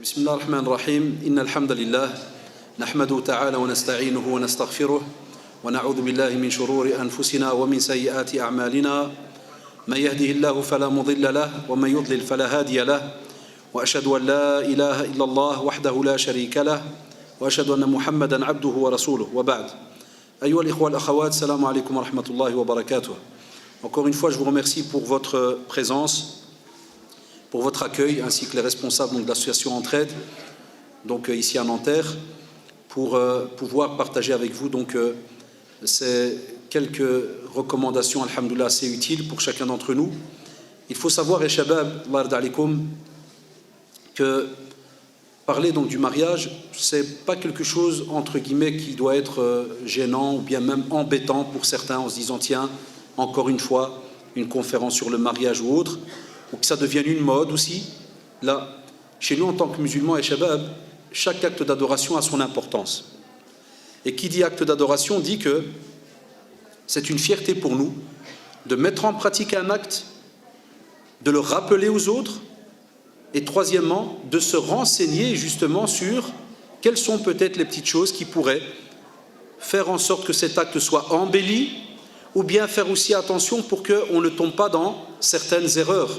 بسم الله الرحمن الرحيم إن الحمد لله نحمده تعالى ونستعينه ونستغفره ونعوذ بالله من شرور أنفسنا ومن سيئات أعمالنا من يهده الله فلا مضل له ومن يضلل فلا هادي له وأشهد أن لا إله إلا الله وحده لا شريك له وأشهد أن محمدا عبده ورسوله وبعد أيها الإخوة والأخوات السلام عليكم ورحمة الله وبركاته. Encore une fois, je vous remercie pour votre présence, pour votre accueil, ainsi que les responsables donc, de l'association Entraide, donc ici à Nanterre, pour pouvoir partager avec vous donc, ces quelques recommandations, alhamdoulilah, assez utiles pour chacun d'entre nous. Il faut savoir, et shabab, Allah yarda alaykoum, que parler donc du mariage, c'est pas quelque chose entre guillemets qui doit être gênant ou bien même embêtant pour certains en se disant tiens, encore une fois, une conférence sur le mariage ou autre, ou que ça devienne une mode aussi. Là, chez nous en tant que musulmans et shabab, chaque acte d'adoration a son importance. Et qui dit acte d'adoration dit que c'est une fierté pour nous de mettre en pratique un acte, de le rappeler aux autres, et troisièmement, de se renseigner justement sur quelles sont peut-être les petites choses qui pourraient faire en sorte que cet acte soit embelli, ou bien faire aussi attention pour qu'on ne tombe pas dans certaines erreurs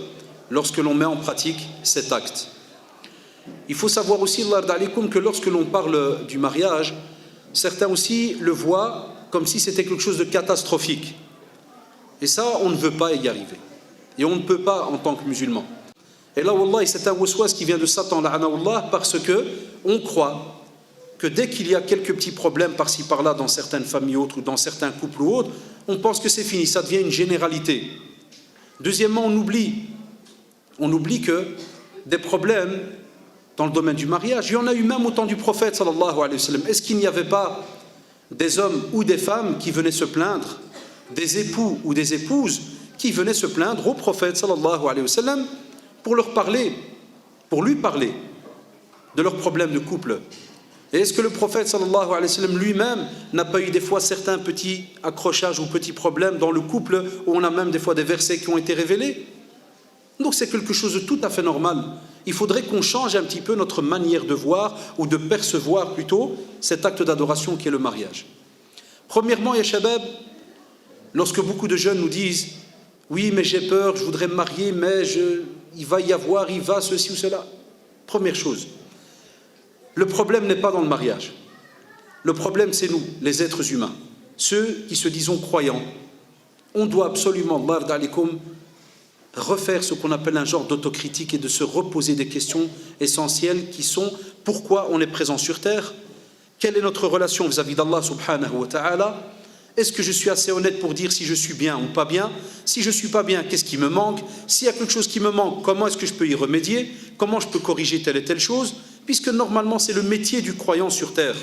lorsque l'on met en pratique cet acte. Il faut savoir aussi, Allah yarda alaykoum, que lorsque l'on parle du mariage, certains aussi le voient comme si c'était quelque chose de catastrophique. Et ça, on ne veut pas y arriver. Et on ne peut pas en tant que musulman. Et là, wallah, c'est un waswas qui vient de Satan, la'anahullah, parce que on croit que dès qu'il y a quelques petits problèmes par-ci par-là dans certaines familles autres ou dans certains couples ou autres, on pense que c'est fini, ça devient une généralité. Deuxièmement, on oublie que des problèmes dans le domaine du mariage, il y en a eu même au temps du prophète sallallahu alayhi wa sallam. Est-ce qu'il n'y avait pas des hommes ou des femmes qui venaient se plaindre, des époux ou des épouses qui venaient se plaindre au prophète sallallahu alayhi wa sallam pour lui parler de leurs problèmes de couple? Et est-ce que le prophète sallallahu alayhi wa sallam lui-même n'a pas eu des fois certains petits accrochages ou petits problèmes dans le couple où on a même des fois des versets qui ont été révélés? Donc c'est quelque chose de tout à fait normal. Il faudrait qu'on change un petit peu notre manière de voir ou de percevoir plutôt cet acte d'adoration qui est le mariage. Premièrement, ya shabab, lorsque beaucoup de jeunes nous disent « Oui, mais j'ai peur, je voudrais me marier, mais il va ceci ou cela ». Première chose, le problème n'est pas dans le mariage. Le problème, c'est nous, les êtres humains, ceux qui se disons croyants. On doit absolument, Allah yarda alaykoum, refaire ce qu'on appelle un genre d'autocritique et de se reposer des questions essentielles qui sont pourquoi on est présent sur terre, quelle est notre relation vis-à-vis d'Allah subhanahu wa ta'ala, est-ce que je suis assez honnête pour dire si je suis bien ou pas bien, si je ne suis pas bien, qu'est-ce qui me manque, s'il y a quelque chose qui me manque, comment est-ce que je peux y remédier, comment je peux corriger telle et telle chose, puisque normalement c'est le métier du croyant sur terre.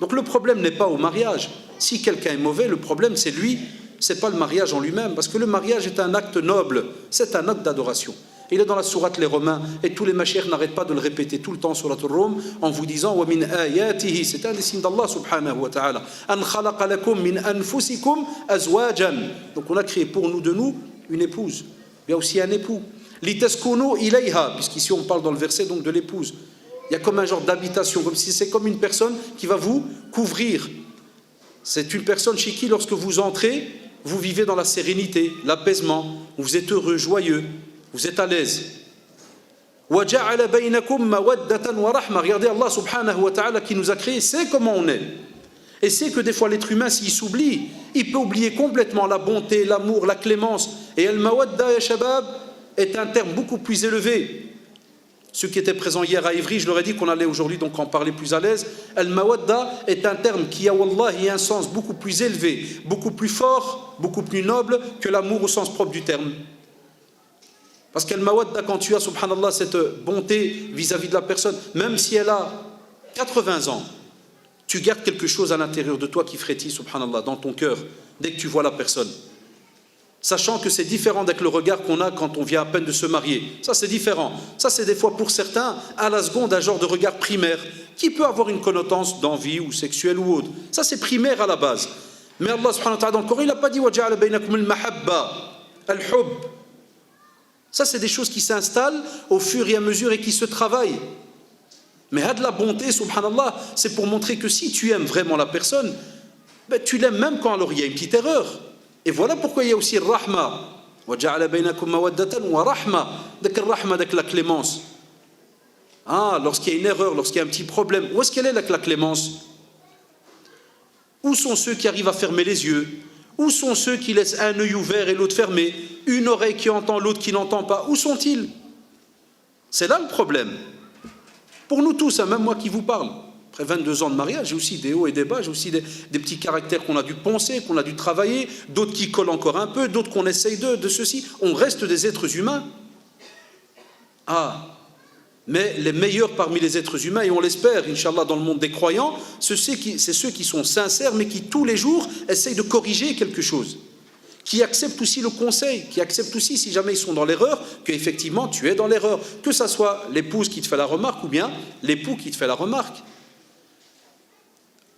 Donc le problème n'est pas au mariage. Si quelqu'un est mauvais, le problème c'est lui, c'est pas le mariage en lui-même, parce que le mariage est un acte noble, c'est un acte d'adoration. Il est dans la sourate Les Romains, et tous les machères n'arrêtent pas de le répéter tout le temps sur la Rum, en vous disant wa min ayatihi, c'est un des signes d'Allah subhanahu wa ta'ala, an khalaqa lakum min anfusikum azwajan. Donc on a créé pour nous de nous une épouse, il y a aussi un époux. Litaskunu ilayha, puisqu'ici on parle dans le verset donc de l'épouse. Il y a comme un genre d'habitation, comme si c'est comme une personne qui va vous couvrir. C'est une personne chez qui, lorsque vous entrez, vous vivez dans la sérénité, l'apaisement, vous êtes heureux, joyeux, vous êtes à l'aise. وَجَعَلَ بَيْنَكُمْ مَوَدَّةً وَرَحْمَةً. Regardez Allah subhanahu wa ta'ala qui nous a créés, c'est comment on est. Et c'est que des fois l'être humain, s'il s'oublie, il peut oublier complètement la bonté, l'amour, la clémence. Et al-mawadda ya shabab est un terme beaucoup plus élevé. Ceux qui étaient présents hier à Ivry, je leur ai dit qu'on allait aujourd'hui donc en parler plus à l'aise. Al-mawadda est un terme qui a wallahi un sens beaucoup plus élevé, beaucoup plus fort, beaucoup plus noble que l'amour au sens propre du terme. Parce qu'al-mawadda, quand tu as, subhanallah, cette bonté vis-à-vis de la personne, même si elle a 80 ans, tu gardes quelque chose à l'intérieur de toi qui frétille, subhanallah, dans ton cœur, dès que tu vois la personne. Sachant que c'est différent avec le regard qu'on a quand on vient à peine de se marier. Ça c'est différent. Ça c'est des fois pour certains à la seconde un genre de regard primaire qui peut avoir une connotation d'envie ou sexuelle ou autre. Ça c'est primaire à la base. Mais Allah subhanahu wa ta'ala dans le Coran il n'a pas dit وَجَعَلَ بَيْنَكُمُ الْمَحَبَّةَ الْحُبَّ. Ça c'est des choses qui s'installent au fur et à mesure et qui se travaillent. Mais de la bonté, subhanallah, c'est pour montrer que si tu aimes vraiment la personne, ben, tu l'aimes même quand alors il y a une petite erreur. Et voilà pourquoi il y a aussi rahma. وَجَعَلَ بَيْنَكُمْ مَوَدَّةً وَرَحْمَةً. Dès que rahma, dès que la clémence. Ah, lorsqu'il y a une erreur, lorsqu'il y a un petit problème, où est-ce qu'elle est la clémence? Où sont ceux qui arrivent à fermer les yeux? Où sont ceux qui laissent un œil ouvert et l'autre fermé, une oreille qui entend, l'autre qui n'entend pas? Où sont-ils? C'est là le problème. Pour nous tous, hein, même moi qui vous parle, après 22 ans de mariage, j'ai aussi des hauts et des bas, j'ai aussi des petits caractères qu'on a dû penser, qu'on a dû travailler, d'autres qui collent encore un peu, d'autres qu'on essaye de ceci. On reste des êtres humains. Ah, mais les meilleurs parmi les êtres humains, et on l'espère, Inch'Allah, dans le monde des croyants, c'est ceux qui sont sincères, mais qui tous les jours essayent de corriger quelque chose, qui acceptent aussi le conseil, qui acceptent aussi, si jamais ils sont dans l'erreur, qu'effectivement tu es dans l'erreur, que ça soit l'épouse qui te fait la remarque ou bien l'époux qui te fait la remarque.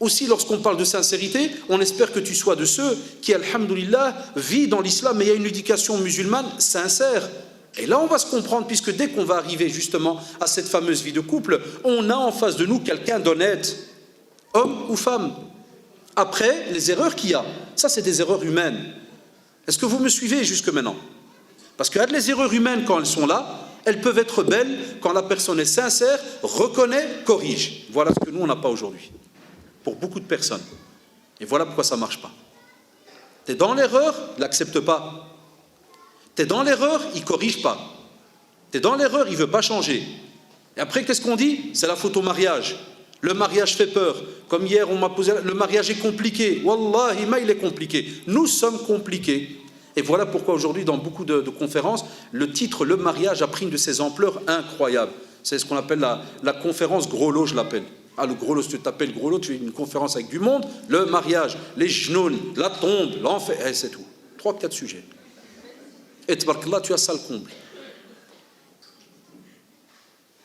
Aussi, lorsqu'on parle de sincérité, on espère que tu sois de ceux qui, alhamdoulilah, vivent dans l'islam, mais il y a une éducation musulmane sincère. Et là, on va se comprendre, puisque dès qu'on va arriver justement à cette fameuse vie de couple, on a en face de nous quelqu'un d'honnête, homme ou femme. Après, les erreurs qu'il y a, ça c'est des erreurs humaines. Est-ce que vous me suivez jusque maintenant? Parce que les erreurs humaines, quand elles sont là, elles peuvent être belles quand la personne est sincère, reconnaît, corrige. Voilà ce que nous, on n'a pas aujourd'hui, pour beaucoup de personnes. Et voilà pourquoi ça ne marche pas. Tu es dans l'erreur, il n'accepte pas. Tu es dans l'erreur, il ne corrige pas. Tu es dans l'erreur, il ne veut pas changer. Et après, qu'est-ce qu'on dit? C'est la faute au mariage. Le mariage fait peur. Comme hier, on m'a posé, le mariage est compliqué. Wallahi, il est compliqué. Nous sommes compliqués. Et voilà pourquoi aujourd'hui, dans beaucoup de conférences, le titre « Le mariage » a pris une de ces ampleurs incroyables. C'est ce qu'on appelle la conférence gros lot, je l'appelle. Ah, le gros lot, si tu t'appelles gros lot, tu fais une conférence avec du monde, le mariage, les genoux, la tombe, l'enfer, c'est tout. 3-4 sujets. Et là, tu as ça le comble.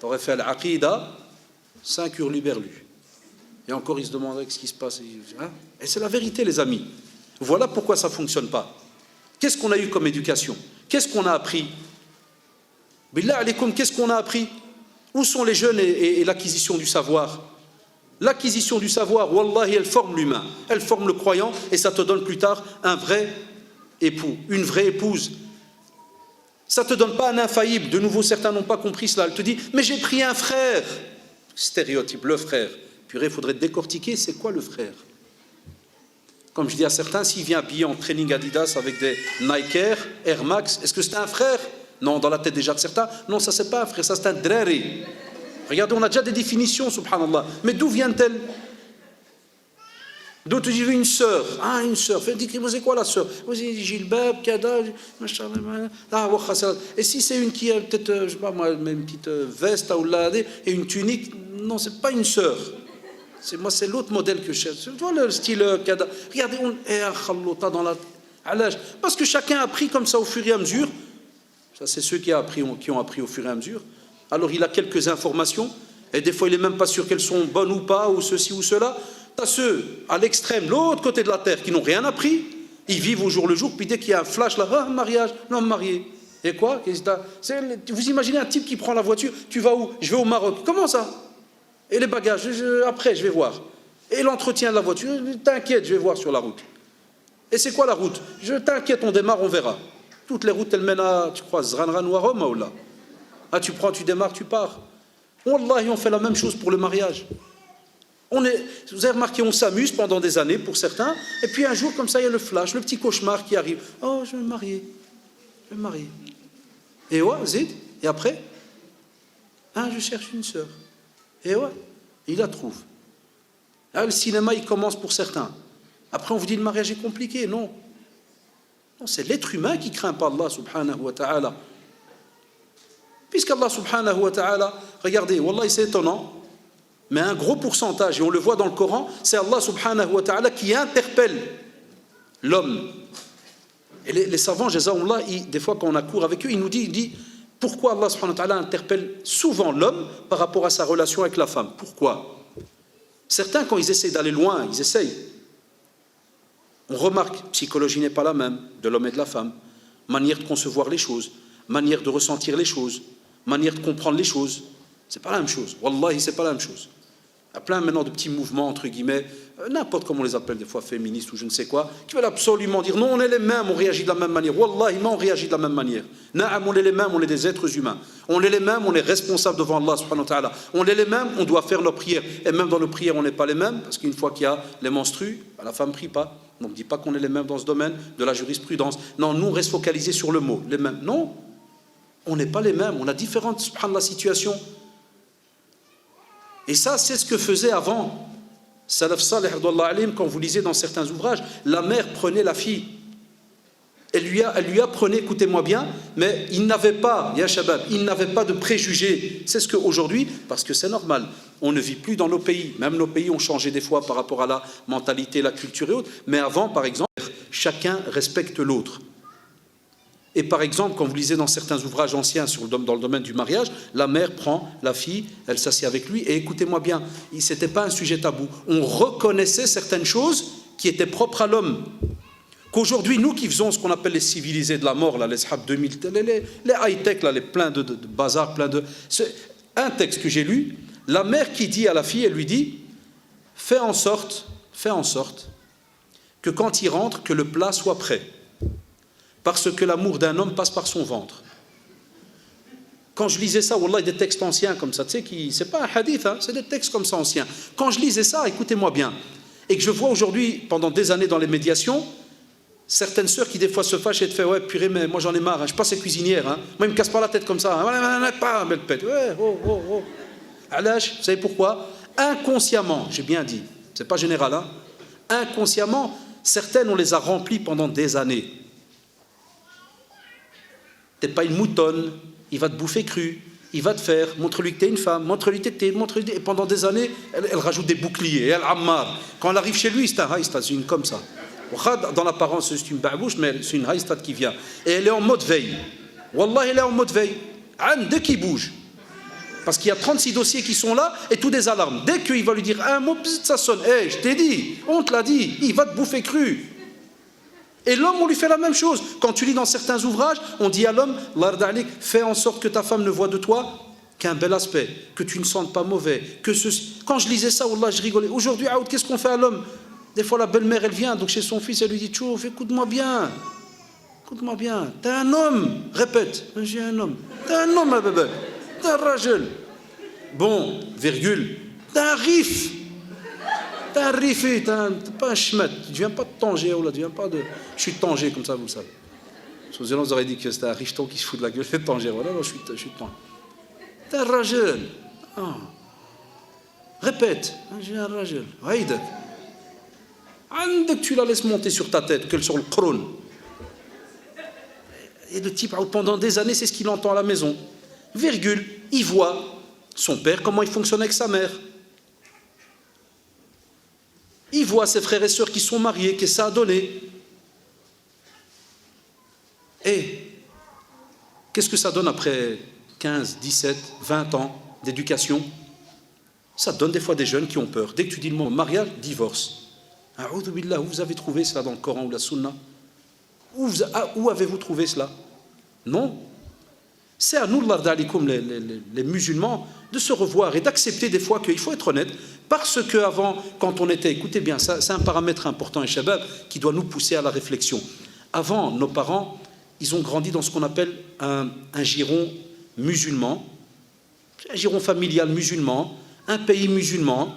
Tu aurais fait l'aqida, 5 hurluberlus. Et encore, ils se demanderaient ce qui se passe. Hein? Et c'est la vérité, les amis. Voilà pourquoi ça ne fonctionne pas. Qu'est-ce qu'on a eu comme éducation? Qu'est-ce qu'on a appris? Billah alaykoum, qu'est-ce qu'on a appris? Où sont les jeunes et l'acquisition du savoir? L'acquisition du savoir, wallahi, elle forme l'humain, elle forme le croyant, et ça te donne plus tard un vrai époux, une vraie épouse. Ça ne te donne pas un infaillible. De nouveau, certains n'ont pas compris cela. Elle te dit, mais j'ai pris un frère. Stéréotype, le frère. Purée, il faudrait décortiquer, c'est quoi le frère? Comme je dis à certains, s'il vient habillé en training Adidas avec des Nike Air Max, est-ce que c'est un frère? Non, dans la tête déjà de certains, non, ça c'est pas un frère, ça c'est un drari. Regardez, on a déjà des définitions, subhanallah. Mais d'où vient-elle? D'autres disent une sœur. Ah, une sœur. C'est quoi la sœur? Gilbab, Kada, et si c'est une qui a peut-être, je sais pas moi, une petite veste et une tunique, non, c'est pas une sœur. Moi, c'est l'autre modèle que je cherche. Tu vois le style Kada. Regardez, on est à dans la. Parce que chacun a appris comme ça au fur et à mesure. Ça, c'est ceux qui ont appris au fur et à mesure. Alors, il a quelques informations, et des fois, il n'est même pas sûr qu'elles sont bonnes ou pas, ou ceci ou cela. Tu as ceux à l'extrême, l'autre côté de la terre, qui n'ont rien appris. Ils vivent au jour le jour, puis dès qu'il y a un flash là, ah, mariage, non, marié. Et quoi? Vous imaginez un type qui prend la voiture, tu vas où? Je vais au Maroc. Comment ça? Et les bagages? Après, je vais voir. Et l'entretien de la voiture? T'inquiète, je vais voir sur la route. Et c'est quoi la route? Je t'inquiète, on démarre, on verra. Toutes les routes, elles mènent à, tu crois, Zranran ou à Rome, ou là? Ah, tu prends, tu démarres, tu pars. Wallahi, on fait la même chose pour le mariage. Vous avez remarqué, on s'amuse pendant des années pour certains, et puis un jour, comme ça, il y a le flash, le petit cauchemar qui arrive. Oh, je vais me marier. Je vais me marier. Et ouais, Zid. Et après? Ah, je cherche une sœur. Et ouais, il la trouve. Là, le cinéma, il commence pour certains. Après, on vous dit le mariage est compliqué. Non. Non, c'est l'être humain qui craint pas Allah subhanahu wa ta'ala. Puisqu'Allah subhanahu wa ta'ala, regardez, wallahi, c'est étonnant, mais un gros pourcentage, et on le voit dans le Coran, c'est Allah subhanahu wa ta'ala qui interpelle l'homme. Et les savants, jazakumullah, des fois quand on a cours avec eux, il dit pourquoi Allah subhanahu wa ta'ala interpelle souvent l'homme par rapport à sa relation avec la femme. Pourquoi? Certains, quand ils essayent d'aller loin, ils essayent. On remarque, psychologie n'est pas la même de l'homme et de la femme, manière de concevoir les choses, manière de ressentir les choses, manière de comprendre les choses. C'est pas la même chose. Wallahi, c'est pas la même chose. Il y a plein maintenant de petits mouvements, entre guillemets, n'importe comment on les appelle, des fois féministes ou je ne sais quoi, qui veulent absolument dire non, on est les mêmes, on réagit de la même manière. Wallahi, non, on réagit de la même manière. Naam, on est les mêmes, on est des êtres humains. On est les mêmes, on est responsables devant Allah subhanahu wa ta'ala. On est les mêmes, on doit faire nos prières. Et même dans nos prières, on n'est pas les mêmes, parce qu'une fois qu'il y a les menstrues, la femme ne prie pas. Donc, on ne dit pas qu'on est les mêmes dans ce domaine de la jurisprudence. Non, nous, on reste focalisés sur le mot, les mêmes. Non, on n'est pas les mêmes, on a différentes, subhanallah, situations. Et ça, c'est ce que faisait avant Salaf Salih, quand vous lisez dans certains ouvrages, la mère prenait la fille. Elle lui apprenait, écoutez-moi bien, mais il n'avait pas, ya shabab, il n'avait pas de préjugés. C'est ce qu'aujourd'hui, parce que c'est normal, on ne vit plus dans nos pays. Même nos pays ont changé des fois par rapport à la mentalité, la culture et autres. Mais avant, par exemple, chacun respecte l'autre. Et par exemple, quand vous lisez dans certains ouvrages anciens dans le domaine du mariage, la mère prend la fille, elle s'assied avec lui, et écoutez-moi bien, ce n'était pas un sujet tabou. On reconnaissait certaines choses qui étaient propres à l'homme. Qu'aujourd'hui, nous qui faisons ce qu'on appelle les civilisés de la mort, là, les Shab 2000, les high-tech, là, les pleins de bazar, plein de... Un texte que j'ai lu, la mère qui dit à la fille, elle lui dit, fais en sorte que quand il rentre, que le plat soit prêt. Parce que l'amour d'un homme passe par son ventre. Quand je lisais ça, wallah, des textes anciens comme ça, tu sais, c'est pas un hadith, hein, c'est des textes comme ça anciens. Quand je lisais ça, écoutez-moi bien, et que je vois aujourd'hui, pendant des années dans les médiations, certaines sœurs qui des fois se fâchent et te font, ouais, purée, mais moi j'en ai marre, hein, je suis pas ces cuisinières, hein, moi ils me cassent pas la tête comme ça, hein, pas belle pète, ouais, oh. Alash, vous savez pourquoi? Inconsciemment, j'ai bien dit, c'est pas général, hein, inconsciemment, certaines on les a remplies pendant des années. T'es pas une moutonne, il va te bouffer cru, il va te faire, montre-lui que t'es une femme, montre-lui que t'es, montre-lui, et pendant des années, elle rajoute des boucliers, et elle ammar. Quand elle arrive chez lui, c'est un haïstad, c'est une comme ça. Dans l'apparence, c'est une barbouche, mais c'est une haïstad qui vient. Et elle est en mode veille. Wallah, elle est en mode veille. Dès qu'il bouge. Parce qu'il y a 36 dossiers qui sont là, et tous des alarmes. Dès qu'il va lui dire un mot, ça sonne. Hey, je t'ai dit, on te l'a dit, il va te bouffer cru. Et l'homme, on lui fait la même chose. Quand tu lis dans certains ouvrages, on dit à l'homme, fais en sorte que ta femme ne voit de toi qu'un bel aspect, que tu ne sentes pas mauvais, que ceci. Quand je lisais ça, wallah, je rigolais. Aujourd'hui, qu'est-ce qu'on fait à l'homme? Des fois, la belle-mère, elle vient, donc chez son fils, elle lui dit, Tchouf, écoute-moi bien, t'es un homme. Répète, j'ai un homme. T'es un homme, ma bébé. T'es un rajel. Bon, virgule, t'es un rif. T'es un rifé, t'es pas un schmet. Tu ne viens pas de Tanger, tu viens pas de... Je suis de Tanger, comme ça, vous le savez. Sous Zélande, vous auriez dit que c'était un richeton qui se fout de la gueule de Tanger. Voilà, non, je suis de Tanger. T'es un rajel. Ah. Répète, j'ai un rajel. Haïdak. Dès que tu la laisses monter sur ta tête, que sur le crâne. Et le type, pendant des années, c'est ce qu'il entend à la maison. Virgule, il voit son père, comment il fonctionne avec sa mère. Il voit ses frères et sœurs qui sont mariés, que ça a donné. Et qu'est-ce que ça donne après 15, 17, 20 ans d'éducation? Ça donne des fois des jeunes qui ont peur. Dès que tu dis le mot mariage, divorce. A'oudhu billah, où vous avez trouvé cela dans le Coran ou la Sunna? Où avez-vous trouvé cela? Non. C'est à nous, les musulmans, de se revoir et d'accepter des fois qu'il faut être honnête, parce qu'avant, quand on était, écoutez bien, ça, c'est un paramètre important, et shabab, qui doit nous pousser à la réflexion. Avant, nos parents, ils ont grandi dans ce qu'on appelle un giron musulman, un giron familial musulman, un pays musulman.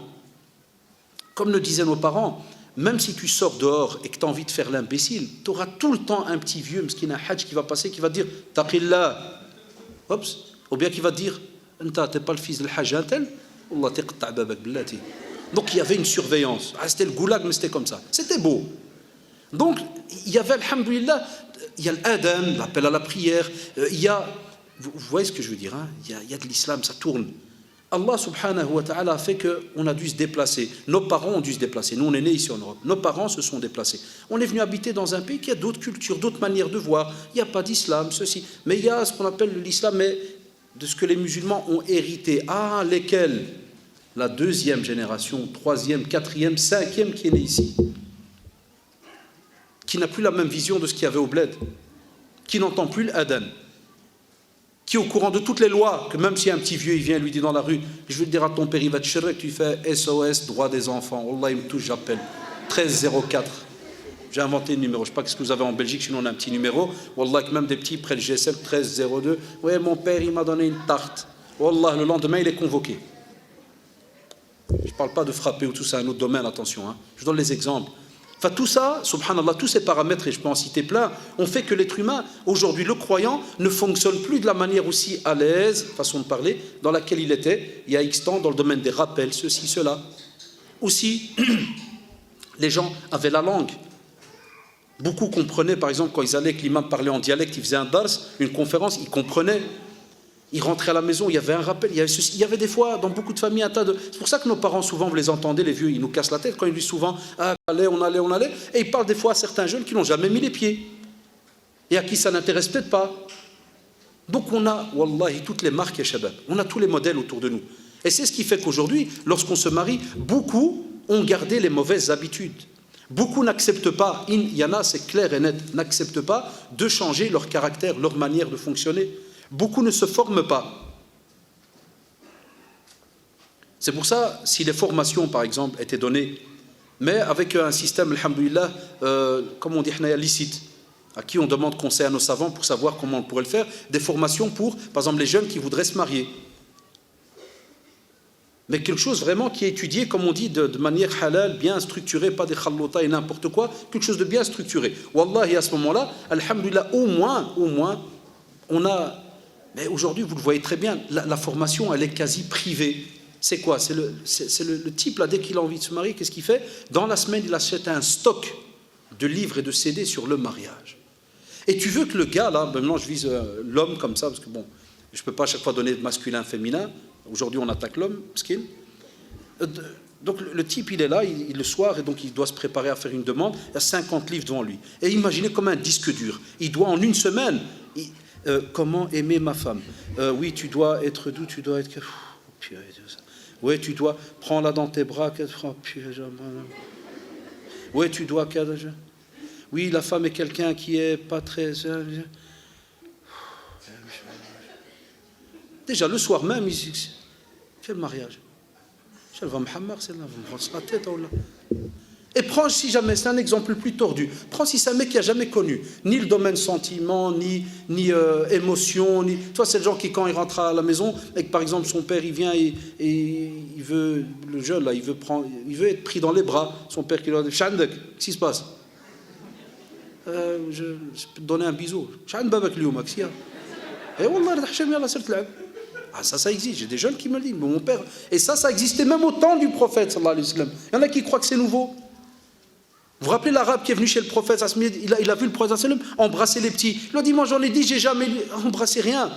Comme le disaient nos parents, même si tu sors dehors et que tu as envie de faire l'imbécile, tu auras tout le temps un petit vieux, mskin, un hajj qui va passer, qui va te dire « Taqillah ». Ou bien qui va te dire « Tu n'es pas le fils de l'hajj un tel ?» Donc il y avait une surveillance. C'était le goulag, mais c'était comme ça. C'était beau. Donc il y avait, alhamdoulilah, il y a l'adhan, l'appel à la prière, il y a, vous voyez ce que je veux dire, hein, il y a de l'islam, ça tourne. Allah subhanahu wa ta'ala a fait qu'on a dû se déplacer. Nos parents ont dû se déplacer. Nous, on est nés ici en Europe. Nos parents se sont déplacés. On est venu habiter dans un pays qui a d'autres cultures, d'autres manières de voir. Il n'y a pas d'islam, ceci. Mais il y a ce qu'on appelle l'islam, mais de ce que les musulmans ont hérité. Ah, lesquels? La deuxième génération, troisième, quatrième, cinquième qui est née ici. Qui n'a plus la même vision de ce qu'il y avait au bled. Qui n'entend plus l'adhan. qui est au courant de toutes les lois, que même si un petit vieux il vient et lui dit dans la rue, je vais te dire à ton père, il va te chercher, tu fais SOS, droit des enfants, Wallah il me touche, j'appelle 1304. J'ai inventé le numéro, je ne sais pas ce que vous avez en Belgique, sinon on a un petit numéro, Wallah que même des petits prennent le GSM 1302, ouais mon père il m'a donné une tarte, Wallah le lendemain il est convoqué. Je ne parle pas de frapper ou tout ça, c'est un autre domaine, attention, hein. Je donne les exemples. Enfin tout ça, subhanallah, tous ces paramètres, et je peux en citer plein, ont fait que l'être humain, aujourd'hui le croyant, ne fonctionne plus de la manière aussi à l'aise, façon de parler, dans laquelle il était il y a X temps dans le domaine des rappels, ceci, cela. Aussi, les gens avaient la langue. Beaucoup comprenaient, par exemple, quand ils allaient, que l'imam parlait en dialecte, il faisait un dars, une conférence, ils comprenaient. Ils rentraient à la maison, il y avait un rappel, il y avait des fois, dans beaucoup de familles, un tas de... C'est pour ça que nos parents, souvent, vous les entendez, les vieux, ils nous cassent la tête, quand ils disent souvent, ah, on allait, et ils parlent des fois à certains jeunes qui n'ont jamais mis les pieds, et à qui ça n'intéresse peut-être pas. Donc on a, wallahi, toutes les marques et shabab, on a tous les modèles autour de nous. Et c'est ce qui fait qu'aujourd'hui, lorsqu'on se marie, beaucoup ont gardé les mauvaises habitudes. Beaucoup n'acceptent pas, il y en a, c'est clair et net, n'acceptent pas de changer leur caractère, leur manière de fonctionner. Beaucoup ne se forment pas. C'est pour ça, si les formations, par exemple, étaient données, mais avec un système, alhamdoulilah, comme on dit, licite, à qui on demande conseil à nos savants pour savoir comment on pourrait le faire, des formations pour, par exemple, les jeunes qui voudraient se marier. Mais quelque chose vraiment qui est étudié, comme on dit, de manière halal, bien structurée, pas des khallota et n'importe quoi, quelque chose de bien structuré. Wallahi, à ce moment-là, alhamdoulilah, au moins, on a... Mais aujourd'hui, vous le voyez très bien, la formation, elle est quasi privée. C'est quoi? C'est le type, là, dès qu'il a envie de se marier, qu'est-ce qu'il fait? Dans la semaine, il achète un stock de livres et de CD sur le mariage. Et tu veux que le gars, là, maintenant je vise l'homme comme ça, parce que bon, je ne peux pas à chaque fois donner masculin, féminin. Aujourd'hui, on attaque l'homme, skin. Donc le type, il est là, le soir, et donc il doit se préparer à faire une demande. Il y a 50 livres devant lui. Et imaginez comme un disque dur. Il doit en une semaine... comment aimer ma femme? Oui, tu dois être doux, tu dois être... Oui, tu dois... Prends-la dans tes bras. Oui, tu dois... Oui, la femme est quelqu'un qui est pas très... Déjà, le soir même, il dit... Quel mariage? Elle va me hammer, celle-là, va me rendre la tête. Et prends, si jamais, c'est un exemple plus tordu, prends si c'est un mec qui n'a jamais connu ni le domaine sentiment, ni émotion, ni... Tu vois, c'est le genre qui, quand il rentre à la maison, et que par exemple son père, il vient et il veut, le jeune là, il veut être pris dans les bras, son père qui lui dit, Chandek, qu'est-ce qui se passe? Je peux te donner un bisou. Chandek, et wallah, ah, ça existe. J'ai des jeunes qui me le disent, mon père. Et ça existait même au temps du prophète, sallallahu alayhi wa sallam. Il y en a qui croient que c'est nouveau. Vous vous rappelez l'arabe qui est venu chez le prophète, il a vu le prophète sallam embrasser les petits. Il a dit, moi j'en ai dit, j'ai jamais embrassé rien.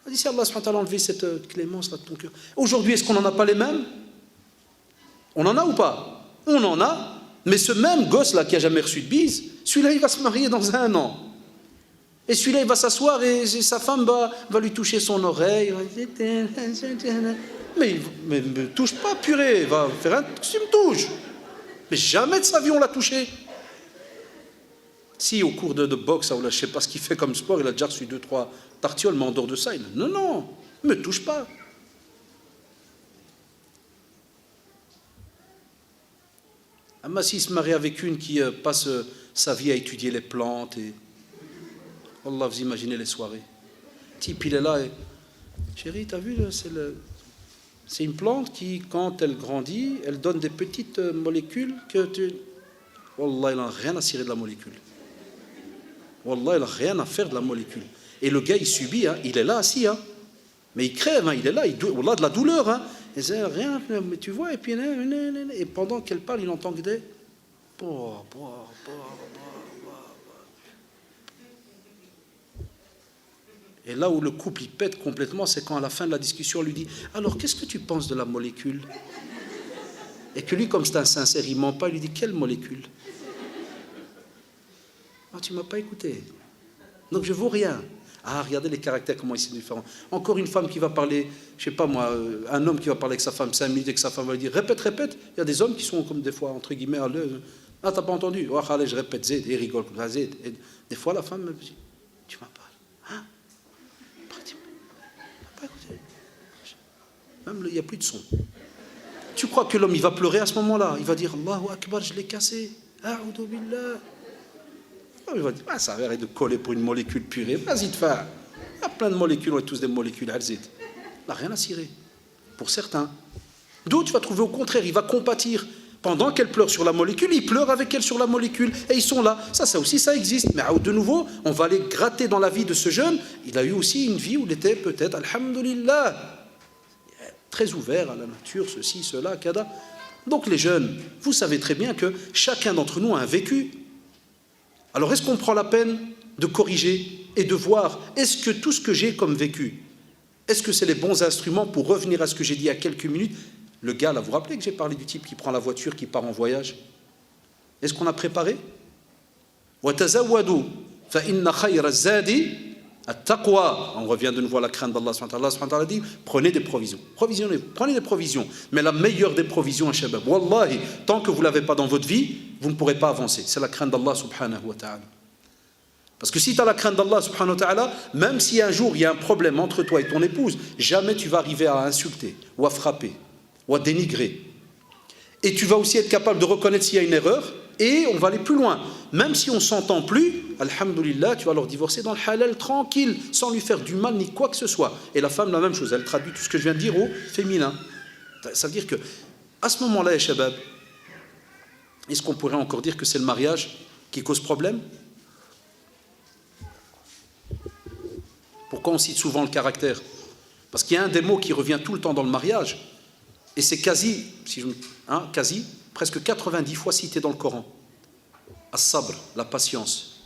Il a dit, si Allah subhanahu wa ta'ala a enlevé cette clémence là de ton cœur. Aujourd'hui, est-ce qu'on n'en a pas les mêmes? On en a ou pas? On en a. Mais ce même gosse là qui a jamais reçu de bise, celui-là il va se marier dans 1 an. Et celui-là, il va s'asseoir et sa femme va lui toucher son oreille. Mais ne me touche pas, purée. Il va faire un... Tu me touches. Mais jamais de sa vie on l'a touché. Si au cours de boxe, ou là, je ne sais pas ce qu'il fait comme sport, il a déjà reçu 2-3 tartioles, mais en dehors de ça, non, ne me touche pas. Ah, s'il se marie avec une qui passe sa vie à étudier les plantes et... Allah, vous imaginez les soirées. Le type, il est là et... Chérie, t'as vu, c'est une plante qui, quand elle grandit, elle donne des petites molécules que tu... Wallah, il n'a rien à cirer de la molécule. Wallah, il n'a rien à faire de la molécule. Et le gars, il subit, hein, il est là assis, hein, mais il crève, hein, il est là, Wallah, de la douleur. Hein, et c'est rien, mais tu vois, et puis... Et pendant qu'elle parle, il entend que des... Et là où le couple il pète complètement, c'est quand à la fin de la discussion, on lui dit « Alors, qu'est-ce que tu penses de la molécule ?» Et que lui, comme c'est un sincère, il ne ment pas, il lui dit « Quelle molécule ?» « Ah, tu ne m'as pas écouté. Donc, je ne vaux rien. » Ah, regardez les caractères, comment ils sont différents. Encore une femme qui va parler, je ne sais pas moi, un homme qui va parler avec sa femme 5 minutes et que sa femme va lui dire « Répète, répète. » Il y a des hommes qui sont comme des fois, entre guillemets, à l'heure. « Ah, t'as pas entendu. Oh, allez, je répète, Zed. » Et il rigole comme ça, Zed. Et des fois, la femme me dit « Tu m'as pas. Hein? Même il n'y a plus de son. Tu crois que l'homme il va pleurer à ce moment-là? Il va dire Allahu Akbar, je l'ai cassé. A'udhu billah. Il va dire ça arrête de coller pour une molécule purée. Vas-y te faire. Il y a plein de molécules, on est tous des molécules alzit. Il n'a rien à cirer. Pour certains. D'autres, tu vas trouver au contraire, il va compatir. Pendant qu'elle pleure sur la molécule, il pleure avec elle sur la molécule. Et ils sont là. Ça aussi, ça existe. Mais de nouveau, on va aller gratter dans la vie de ce jeune. Il a eu aussi une vie où il était peut-être, alhamdulillah, très ouvert à la nature, ceci, cela, kada. Donc les jeunes, vous savez très bien que chacun d'entre nous a un vécu. Alors est-ce qu'on prend la peine de corriger et de voir, est-ce que tout ce que j'ai comme vécu, est-ce que c'est les bons instruments pour revenir à ce que j'ai dit il y a quelques minutes? Le gars, là, vous vous rappelez que j'ai parlé du type qui prend la voiture, qui part en voyage? Est-ce qu'on a préparé? وَتَزَوَّدُوا فَإِنَّ خَيْرَ الزَّادِ التَّقْوَى. On revient de nouveau à la crainte d'Allah. Allah subhanahu wa ta'ala dit, prenez des provisions. Prenez des provisions. Mais la meilleure des provisions, shabab, wallahi, tant que vous ne l'avez pas dans votre vie, vous ne pourrez pas avancer. C'est la crainte d'Allah subhanahu wa ta'ala. Parce que si tu as la crainte d'Allah subhanahu wa ta'ala, même si un jour il y a un problème entre toi et ton épouse, jamais tu vas arriver à insulter, ou à frapper, ou à dénigrer. Et tu vas aussi être capable de reconnaître s'il y a une erreur, et on va aller plus loin. Même si on ne s'entend plus, alhamdulillah, tu vas leur divorcer dans le halal, tranquille, sans lui faire du mal ni quoi que ce soit. Et la femme, la même chose, elle traduit tout ce que je viens de dire au féminin. Ça veut dire que, à ce moment-là, les shabab, est-ce qu'on pourrait encore dire que c'est le mariage qui cause problème? Pourquoi on cite souvent le caractère? Parce qu'il y a un des mots qui revient tout le temps dans le mariage, et c'est quasi, presque 90 fois cité dans le Coran. As-sabr, la patience.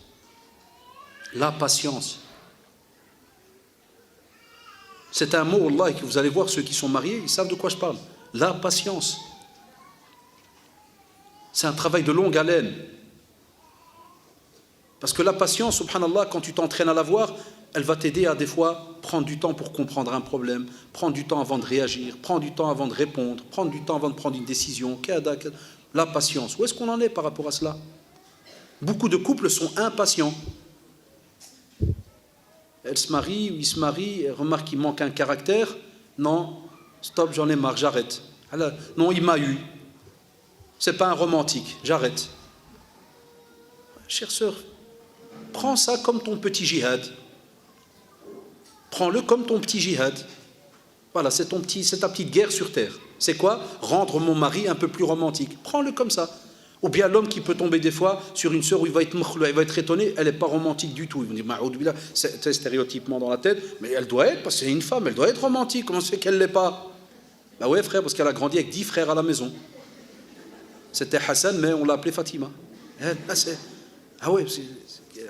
La patience. C'est un mot, Allah, et que vous allez voir, ceux qui sont mariés, ils savent de quoi je parle. La patience. C'est un travail de longue haleine. Parce que la patience, subhanallah, quand tu t'entraînes à la voir, elle va t'aider à des fois prendre du temps pour comprendre un problème, prendre du temps avant de réagir, prendre du temps avant de répondre, prendre du temps avant de prendre une décision. La patience. Où est-ce qu'on en est par rapport à cela? Beaucoup de couples sont impatients. Elle se marie ou il se marie, elle remarque qu'il manque un caractère. Non, stop, j'en ai marre, j'arrête. Non, il m'a eu. C'est pas un romantique, j'arrête. Chère sœur, prends ça comme ton petit jihad. Prends-le comme ton petit jihad. Voilà, c'est ta petite guerre sur terre. C'est quoi? Rendre mon mari un peu plus romantique. Prends-le comme ça. Ou bien l'homme qui peut tomber des fois sur une sœur où il va être étonné, elle n'est pas romantique du tout. Il va dire, c'est stéréotypement dans la tête, mais elle doit être, parce que c'est une femme, elle doit être romantique. Comment ça fait qu'elle ne l'est pas? Bah ouais frère, parce qu'elle a grandi avec 10 frères à la maison. C'était Hassan, mais on l'a appelé Fatima.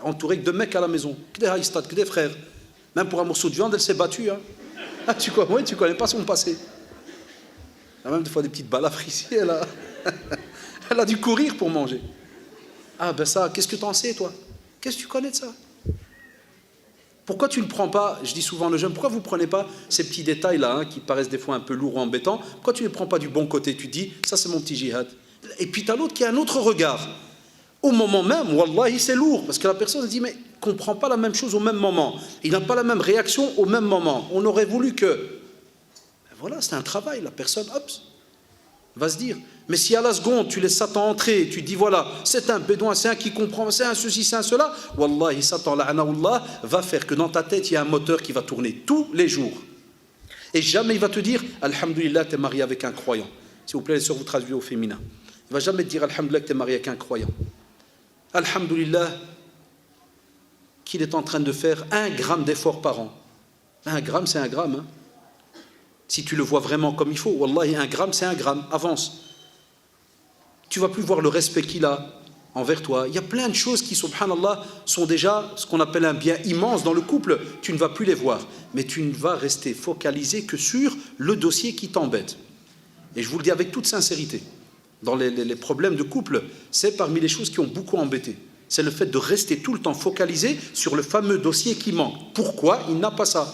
Entourée de 2 mecs à la maison. Que des frères. Même pour un morceau de viande, elle s'est battue. Hein. Tu connais pas son passé. Il y a même des fois des petites balafres ici. Elle a dû courir pour manger. Ah ben ça, qu'est-ce que tu en sais toi? Qu'est-ce que tu connais de ça? Pourquoi tu ne prends pas, je dis souvent aux jeunes, pourquoi vous ne prenez pas ces petits détails-là qui paraissent des fois un peu lourds ou embêtants? Pourquoi tu ne les prends pas du bon côté? Tu te dis, ça c'est mon petit jihad. Et puis tu as l'autre qui a un autre regard. Au moment même, wallahi, c'est lourd, parce que la personne se dit, mais il ne comprend pas la même chose au même moment. Il n'a pas la même réaction au même moment. On aurait voulu que... Ben voilà, c'est un travail, la personne, hop, va se dire. Mais si à la seconde, tu laisses Satan entrer, tu dis, voilà, c'est un bédouin, c'est un qui comprend, c'est un ceci, c'est un cela, wallahi, Satan, la'anahullah, va faire que dans ta tête, il y a un moteur qui va tourner tous les jours. Et jamais il va te dire, alhamdulillah, tu es marié avec un croyant. S'il vous plaît, les sœurs, vous traduisez au féminin. Il ne va jamais te dire, alhamdulillah, que tu es marié avec un croyant. Alhamdulillah, qu'il est en train de faire 1 gramme d'effort par an. 1 gramme, c'est 1 gramme. Hein. Si tu le vois vraiment comme il faut, wallahi, 1 gramme, c'est 1 gramme. Avance. Tu ne vas plus voir le respect qu'il a envers toi. Il y a plein de choses qui, subhanallah, sont déjà ce qu'on appelle un bien immense dans le couple. Tu ne vas plus les voir. Mais tu ne vas rester focalisé que sur le dossier qui t'embête. Et je vous le dis avec toute sincérité. Dans les problèmes de couple, c'est parmi les choses qui ont beaucoup embêté. C'est le fait de rester tout le temps focalisé sur le fameux dossier qui manque. Pourquoi il n'a pas ça?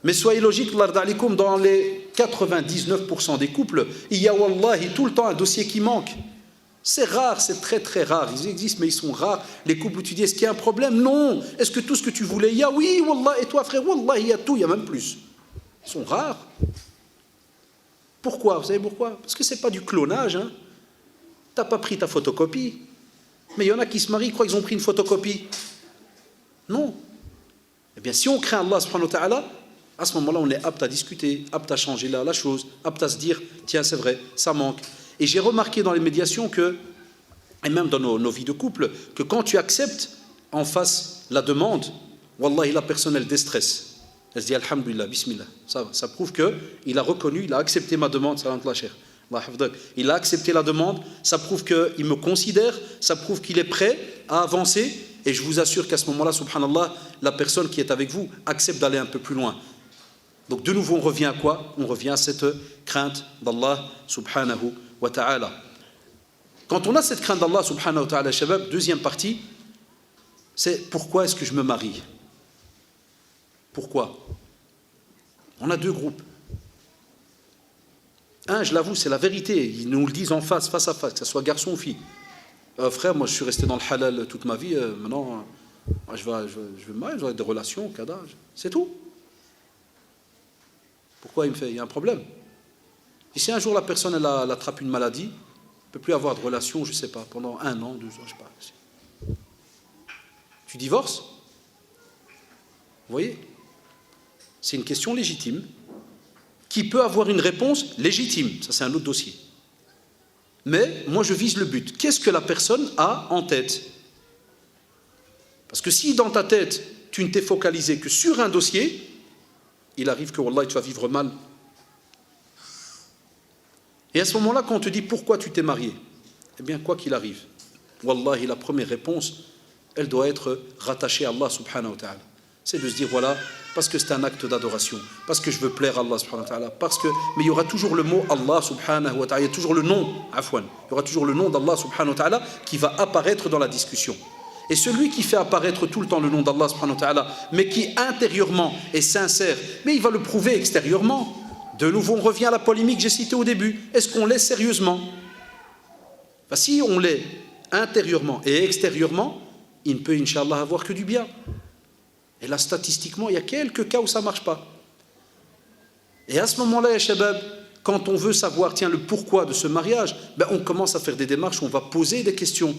Mais soyez logique, dans les 99% des couples, il y a wallahi tout le temps un dossier qui manque. C'est rare, c'est très très rare. Ils existent, mais ils sont rares. Les couples où tu dis, est-ce qu'il y a un problème? Non. Est-ce que tout ce que tu voulais, il y a? Oui, wallah. Et toi frère, wallah, il y a tout, il y a même plus. Ils sont rares. Pourquoi? Vous savez pourquoi? Parce que ce n'est pas du clonage. Hein. Tu n'as pas pris ta photocopie. Mais il y en a qui se marient, ils croient qu'ils ont pris une photocopie. Non. Eh bien, si on craint Allah subhanahu wa ta'ala, à ce moment-là, on est apte à discuter, apte à changer la chose, apte à se dire, tiens, c'est vrai, ça manque. Et j'ai remarqué dans les médiations que, et même dans nos vies de couple, que quand tu acceptes en face la demande, wallahi, la personne, elle déstresse. Elle se dit, alhamdulillah, bismillah. Ça prouve qu'il a reconnu, il a accepté ma demande, il a accepté la demande, ça prouve qu'il me considère, ça prouve qu'il est prêt à avancer. Et je vous assure qu'à ce moment-là, subhanallah, la personne qui est avec vous accepte d'aller un peu plus loin. Donc de nouveau, on revient à quoi? On revient à cette crainte d'Allah subhanahu wa ta'ala. Quand on a cette crainte d'Allah subhanahu wa ta'ala, shabab, deuxième partie, c'est pourquoi est-ce que je me marie? Pourquoi? On a deux groupes. Un, je l'avoue, c'est la vérité. Ils nous le disent en face à face, que ce soit garçon ou fille. Frère, moi je suis resté dans le halal toute ma vie, maintenant je vais me marier, je vais avoir des relations, kada, c'est tout. Pourquoi il me fait? Il y a un problème. Et si un jour la personne elle attrape une maladie, elle ne peut plus avoir de relation, je ne sais pas, pendant 1 an, 2 ans, je ne sais pas. Tu divorces? Vous voyez? C'est une question légitime qui peut avoir une réponse légitime. Ça, c'est un autre dossier. Mais moi, je vise le but. Qu'est-ce que la personne a en tête? Parce que si dans ta tête, tu ne t'es focalisé que sur un dossier, il arrive que, wallah, tu vas vivre mal. Et à ce moment-là, quand on te dit pourquoi tu t'es marié, eh bien, quoi qu'il arrive, wallahi, la première réponse, elle doit être rattachée à Allah subhanahu wa ta'ala. C'est de se dire, voilà, parce que c'est un acte d'adoration, parce que je veux plaire à Allah subhanahu wa ta'ala, mais il y aura toujours le mot Allah subhanahu wa ta'ala, il y a toujours le nom, afwan, il y aura toujours le nom d'Allah subhanahu wa ta'ala qui va apparaître dans la discussion. Et celui qui fait apparaître tout le temps le nom d'Allah subhanahu wa ta'ala, mais qui intérieurement est sincère, mais il va le prouver extérieurement. De nouveau, on revient à la polémique que j'ai citée au début. Est-ce qu'on l'est sérieusement? Si on l'est intérieurement et extérieurement, il ne peut, inch'Allah, avoir que du bien. Et là, statistiquement, il y a quelques cas où ça ne marche pas. Et à ce moment-là, ya shabab, quand on veut savoir, tiens, le pourquoi de ce mariage, on commence à faire des démarches où on va poser des questions.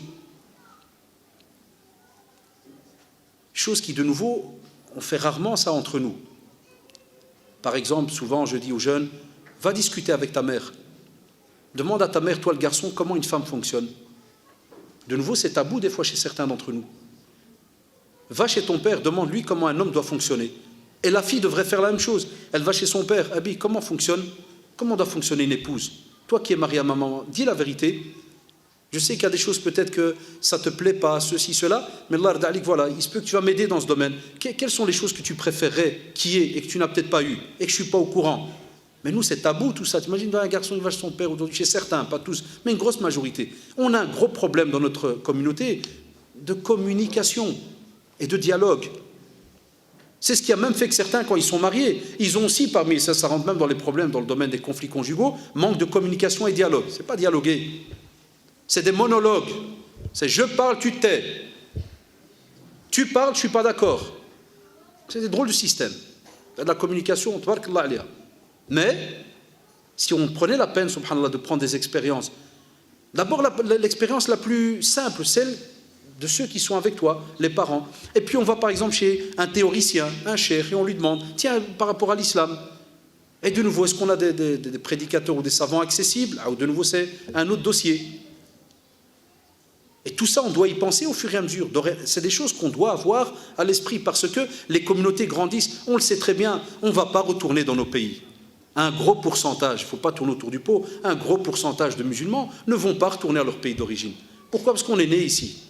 Chose qui, de nouveau, on fait rarement ça entre nous. Par exemple, souvent, je dis aux jeunes, va discuter avec ta mère. Demande à ta mère, toi le garçon, comment une femme fonctionne. De nouveau, c'est tabou des fois chez certains d'entre nous. Va chez ton père, demande-lui comment un homme doit fonctionner. Et la fille devrait faire la même chose. Elle va chez son père, Abi, comment doit fonctionner une épouse? Toi qui es marié à ma maman, dis la vérité. Je sais qu'il y a des choses peut-être que ça ne te plaît pas, ceci, cela, mais Allah, voilà, il se peut que tu vas m'aider dans ce domaine. Quelles sont les choses que tu préférerais qu'il y ait et que tu n'as peut-être pas eu et que je ne suis pas au courant? Mais nous, c'est tabou tout ça. Tu imagines un garçon qui va chez son père aujourd'hui, chez certains, pas tous, mais une grosse majorité. On a un gros problème dans notre communauté de communication et de dialogue. C'est ce qui a même fait que certains, quand ils sont mariés, ils ont aussi, parmi ça rentre même dans les problèmes dans le domaine des conflits conjugaux, manque de communication et dialogue. Ce n'est pas dialoguer. C'est des monologues. C'est je parle, tu te tais. Tu parles, je ne suis pas d'accord. C'est des drôles de systèmes. De la communication, tabarakallah alayha. Mais, si on prenait la peine, subhanallah, de prendre des expériences, d'abord l'expérience la plus simple, celle de ceux qui sont avec toi, les parents. Et puis on va par exemple chez un théoricien, un cheikh, et on lui demande, tiens, par rapport à l'islam, et de nouveau, est-ce qu'on a des prédicateurs ou des savants accessibles? De nouveau, c'est un autre dossier. Et tout ça, on doit y penser au fur et à mesure. C'est des choses qu'on doit avoir à l'esprit parce que les communautés grandissent. On le sait très bien, on ne va pas retourner dans nos pays. Un gros pourcentage, il ne faut pas tourner autour du pot, un gros pourcentage de musulmans ne vont pas retourner à leur pays d'origine. Pourquoi? Parce qu'on est né ici.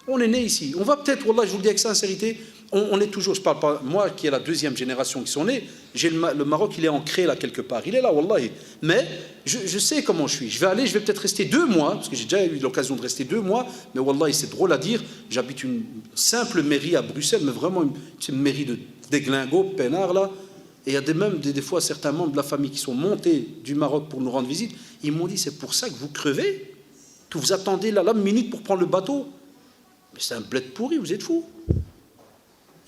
On est né ici. On va peut-être, wallah, je vous le dis avec sincérité, on est toujours, je parle pas, moi qui est la deuxième génération qui sont nés, le Maroc, il est ancré là quelque part. Il est là, wallahi. Mais je sais comment je suis. Je vais peut-être rester 2 mois, parce que j'ai déjà eu l'occasion de rester 2 mois, mais wallahi, c'est drôle à dire. J'habite une simple mairie à Bruxelles, mais vraiment une mairie de déglingo, peinard là. Et il y a même des fois certains membres de la famille qui sont montés du Maroc pour nous rendre visite. Ils m'ont dit, c'est pour ça que vous crevez, que vous attendez la minute pour prendre le bateau. Mais c'est un bled pourri, vous êtes fous.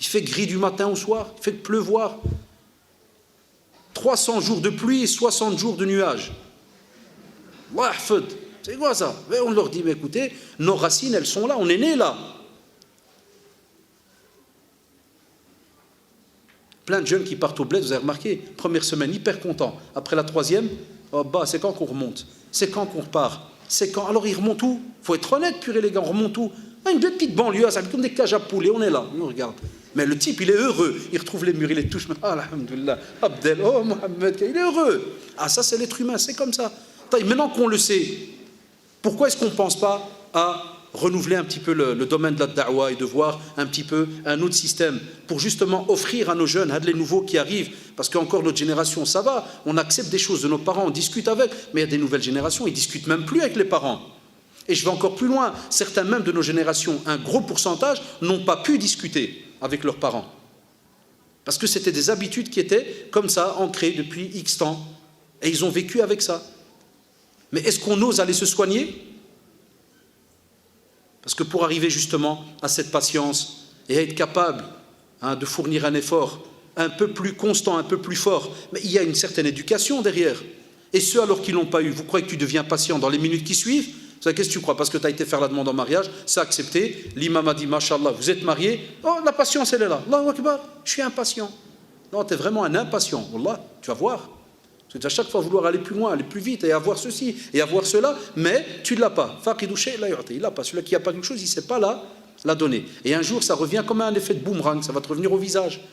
Il fait gris du matin au soir, il fait pleuvoir. 300 jours de pluie et 60 jours de nuages. Allah yahfad. C'est quoi ça? Et on leur dit, mais écoutez, nos racines, elles sont là, on est nés là. Plein de jeunes qui partent au bled, vous avez remarqué, première semaine, hyper contents. Après la troisième, oh bah, c'est quand qu'on remonte? C'est quand qu'on repart? C'est quand? Alors ils remontent où? Il faut être honnête, purée les gars, on remonte où? Ah, une petite banlieue, ça fait comme des cages à poulet, on est là, on regarde. Mais le type, il est heureux, il retrouve les murs, il les touche, ah, alhamdoulilah, Abdel, oh Mohamed, il est heureux. Ah, ça c'est l'être humain, c'est comme ça. Maintenant qu'on le sait, pourquoi est-ce qu'on ne pense pas à renouveler un petit peu le domaine de la da'wa et de voir un petit peu un autre système pour justement offrir à nos jeunes, à les nouveaux qui arrivent, parce qu'encore notre génération, ça va, on accepte des choses de nos parents, on discute avec, mais il y a des nouvelles générations, ils ne discutent même plus avec les parents. Et je vais encore plus loin, certains même de nos générations, un gros pourcentage, n'ont pas pu discuter avec leurs parents. Parce que c'était des habitudes qui étaient comme ça, ancrées depuis X temps, et ils ont vécu avec ça. Mais est-ce qu'on ose aller se soigner? Parce que pour arriver justement à cette patience et à être capable de fournir un effort un peu plus constant, un peu plus fort, mais il y a une certaine éducation derrière. Et ceux alors qui ne l'ont pas eu, vous croyez que tu deviens patient dans les minutes qui suivent? Qu'est-ce que tu crois? Parce que tu as été faire la demande en mariage, c'est accepté, l'imam a dit, Masha'Allah, vous êtes marié, oh la patience elle est là, Allahu Akbar, je suis impatient. Non, tu es vraiment un impatient, Wallah, tu vas voir. Parce que tu vas à chaque fois vouloir aller plus loin, aller plus vite, et avoir ceci, et avoir cela, mais tu ne l'as pas. Il l'a pas. Celui qui n'a pas quelque chose, il ne sait pas la donner. Et un jour, ça revient comme un effet de boomerang, ça va te revenir au visage.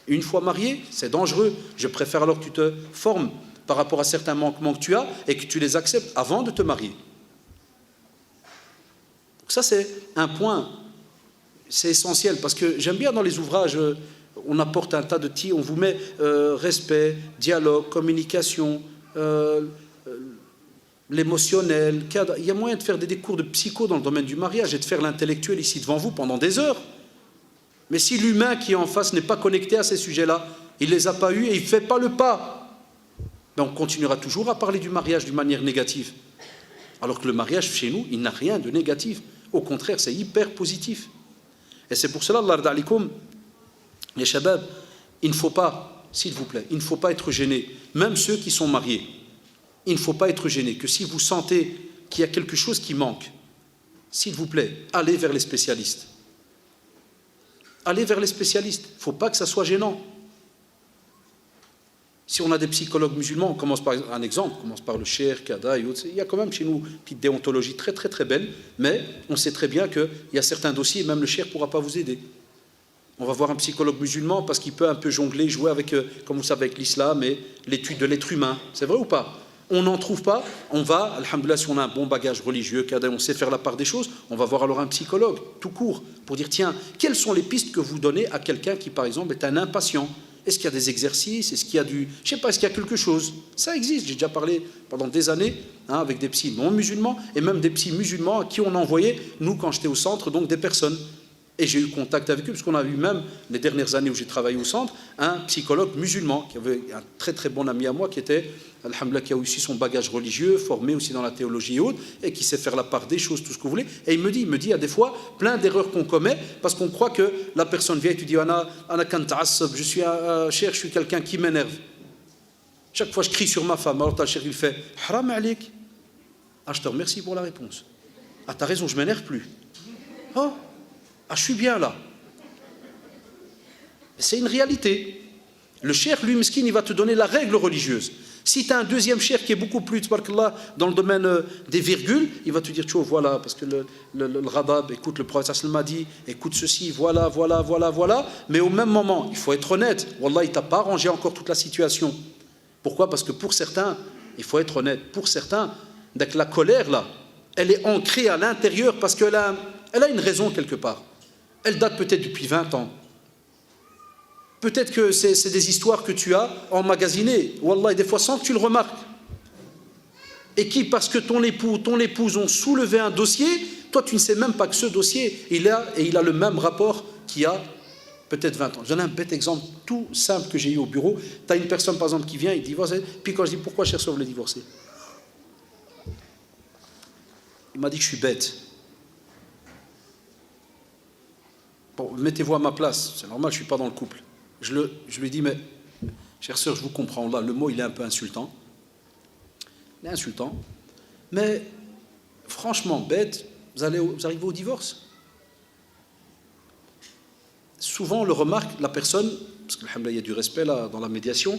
Une fois marié, c'est dangereux. Je préfère alors que tu te formes par rapport à certains manquements que tu as, et que tu les acceptes avant de te marier. Donc ça, c'est un point, c'est essentiel, parce que j'aime bien dans les ouvrages... On apporte un tas de tirs, on vous met respect, dialogue, communication, l'émotionnel. Il y a moyen de faire des cours de psycho dans le domaine du mariage et de faire l'intellectuel ici devant vous pendant des heures. Mais si l'humain qui est en face n'est pas connecté à ces sujets-là, il ne les a pas eus et il ne fait pas le pas, ben on continuera toujours à parler du mariage d'une manière négative. Alors que le mariage chez nous, il n'a rien de négatif. Au contraire, c'est hyper positif. Et c'est pour cela, Allah yarda alikoum, les shabab, il ne faut pas, s'il vous plaît, il ne faut pas être gêné, même ceux qui sont mariés, il ne faut pas être gêné, que si vous sentez qu'il y a quelque chose qui manque, s'il vous plaît, allez vers les spécialistes. Allez vers les spécialistes, il ne faut pas que ça soit gênant. Si on a des psychologues musulmans, on commence par un exemple, on commence par le Cheikh, Kada et autres, il y a quand même chez nous une petite déontologie très très très belle, mais on sait très bien qu'il y a certains dossiers, même le Cheikh ne pourra pas vous aider. On va voir un psychologue musulman parce qu'il peut un peu jongler, jouer avec, comme vous savez, avec l'islam et l'étude de l'être humain. C'est vrai ou pas? On n'en trouve pas, on va, alhamdoulilah, si on a un bon bagage religieux, on sait faire la part des choses, on va voir alors un psychologue, tout court, pour dire, tiens, quelles sont les pistes que vous donnez à quelqu'un qui, par exemple, est un impatient? Est-ce qu'il y a des exercices? Est-ce qu'il y a du... Je ne sais pas, est-ce qu'il y a quelque chose? Ça existe, j'ai déjà parlé pendant des années avec des psys non musulmans et même des psys musulmans à qui on envoyait, nous, quand j'étais au centre, donc des personnes. Et j'ai eu contact avec eux, parce qu'on a eu même, les dernières années où j'ai travaillé au centre, un psychologue musulman, qui avait un très très bon ami à moi, qui était, alhamdoulilah, qui a aussi son bagage religieux, formé aussi dans la théologie et autres, et qui sait faire la part des choses, tout ce que vous voulez. Et il me dit, il y a des fois plein d'erreurs qu'on commet, parce qu'on croit que la personne vient et tu dis, Ana kan ta'assab, je suis un cher, je suis quelqu'un qui m'énerve. Chaque fois je crie sur ma femme, alors ta cher, il fait, haram alik. Ah, je te remercie pour la réponse. Ah, t'as raison, je m'énerve plus. Oh. Ah, je suis bien là. C'est une réalité. Le cheikh, lui, miskin, il va te donner la règle religieuse. Si tu as un deuxième cheikh qui est beaucoup plus, tabarakallah, dans le domaine des virgules, il va te dire, tu vois, voilà, parce que le radab, écoute, le prophète sallallahu alayhi wa sallam a dit, écoute ceci, voilà. Mais au même moment, il faut être honnête. Wallah, il ne t'a pas arrangé encore toute la situation. Pourquoi? Parce que pour certains, il faut être honnête, pour certains, la colère, là, elle est ancrée à l'intérieur parce qu'elle a une raison quelque part. Elle date peut-être depuis 20 ans. Peut-être que c'est des histoires que tu as emmagasinées, wallah, et des fois sans que tu le remarques. Et qui, parce que ton épouse ont soulevé un dossier, toi tu ne sais même pas que ce dossier, il a le même rapport qu'il y a peut-être 20 ans. J'en ai un bête exemple tout simple que j'ai eu au bureau. Tu as une personne par exemple qui vient, il divorce, puis quand je dis pourquoi cher vous voulez divorcer, il m'a dit que je suis bête. Bon, mettez-vous à ma place, c'est normal, je ne suis pas dans le couple. Je lui dis, mais Chère sœur, je vous comprends, là, le mot, il est un peu insultant. Il est insultant. Mais, franchement, bête, vous arrivez au divorce. Souvent, on le remarque, la personne, parce que il y a du respect là, dans la médiation,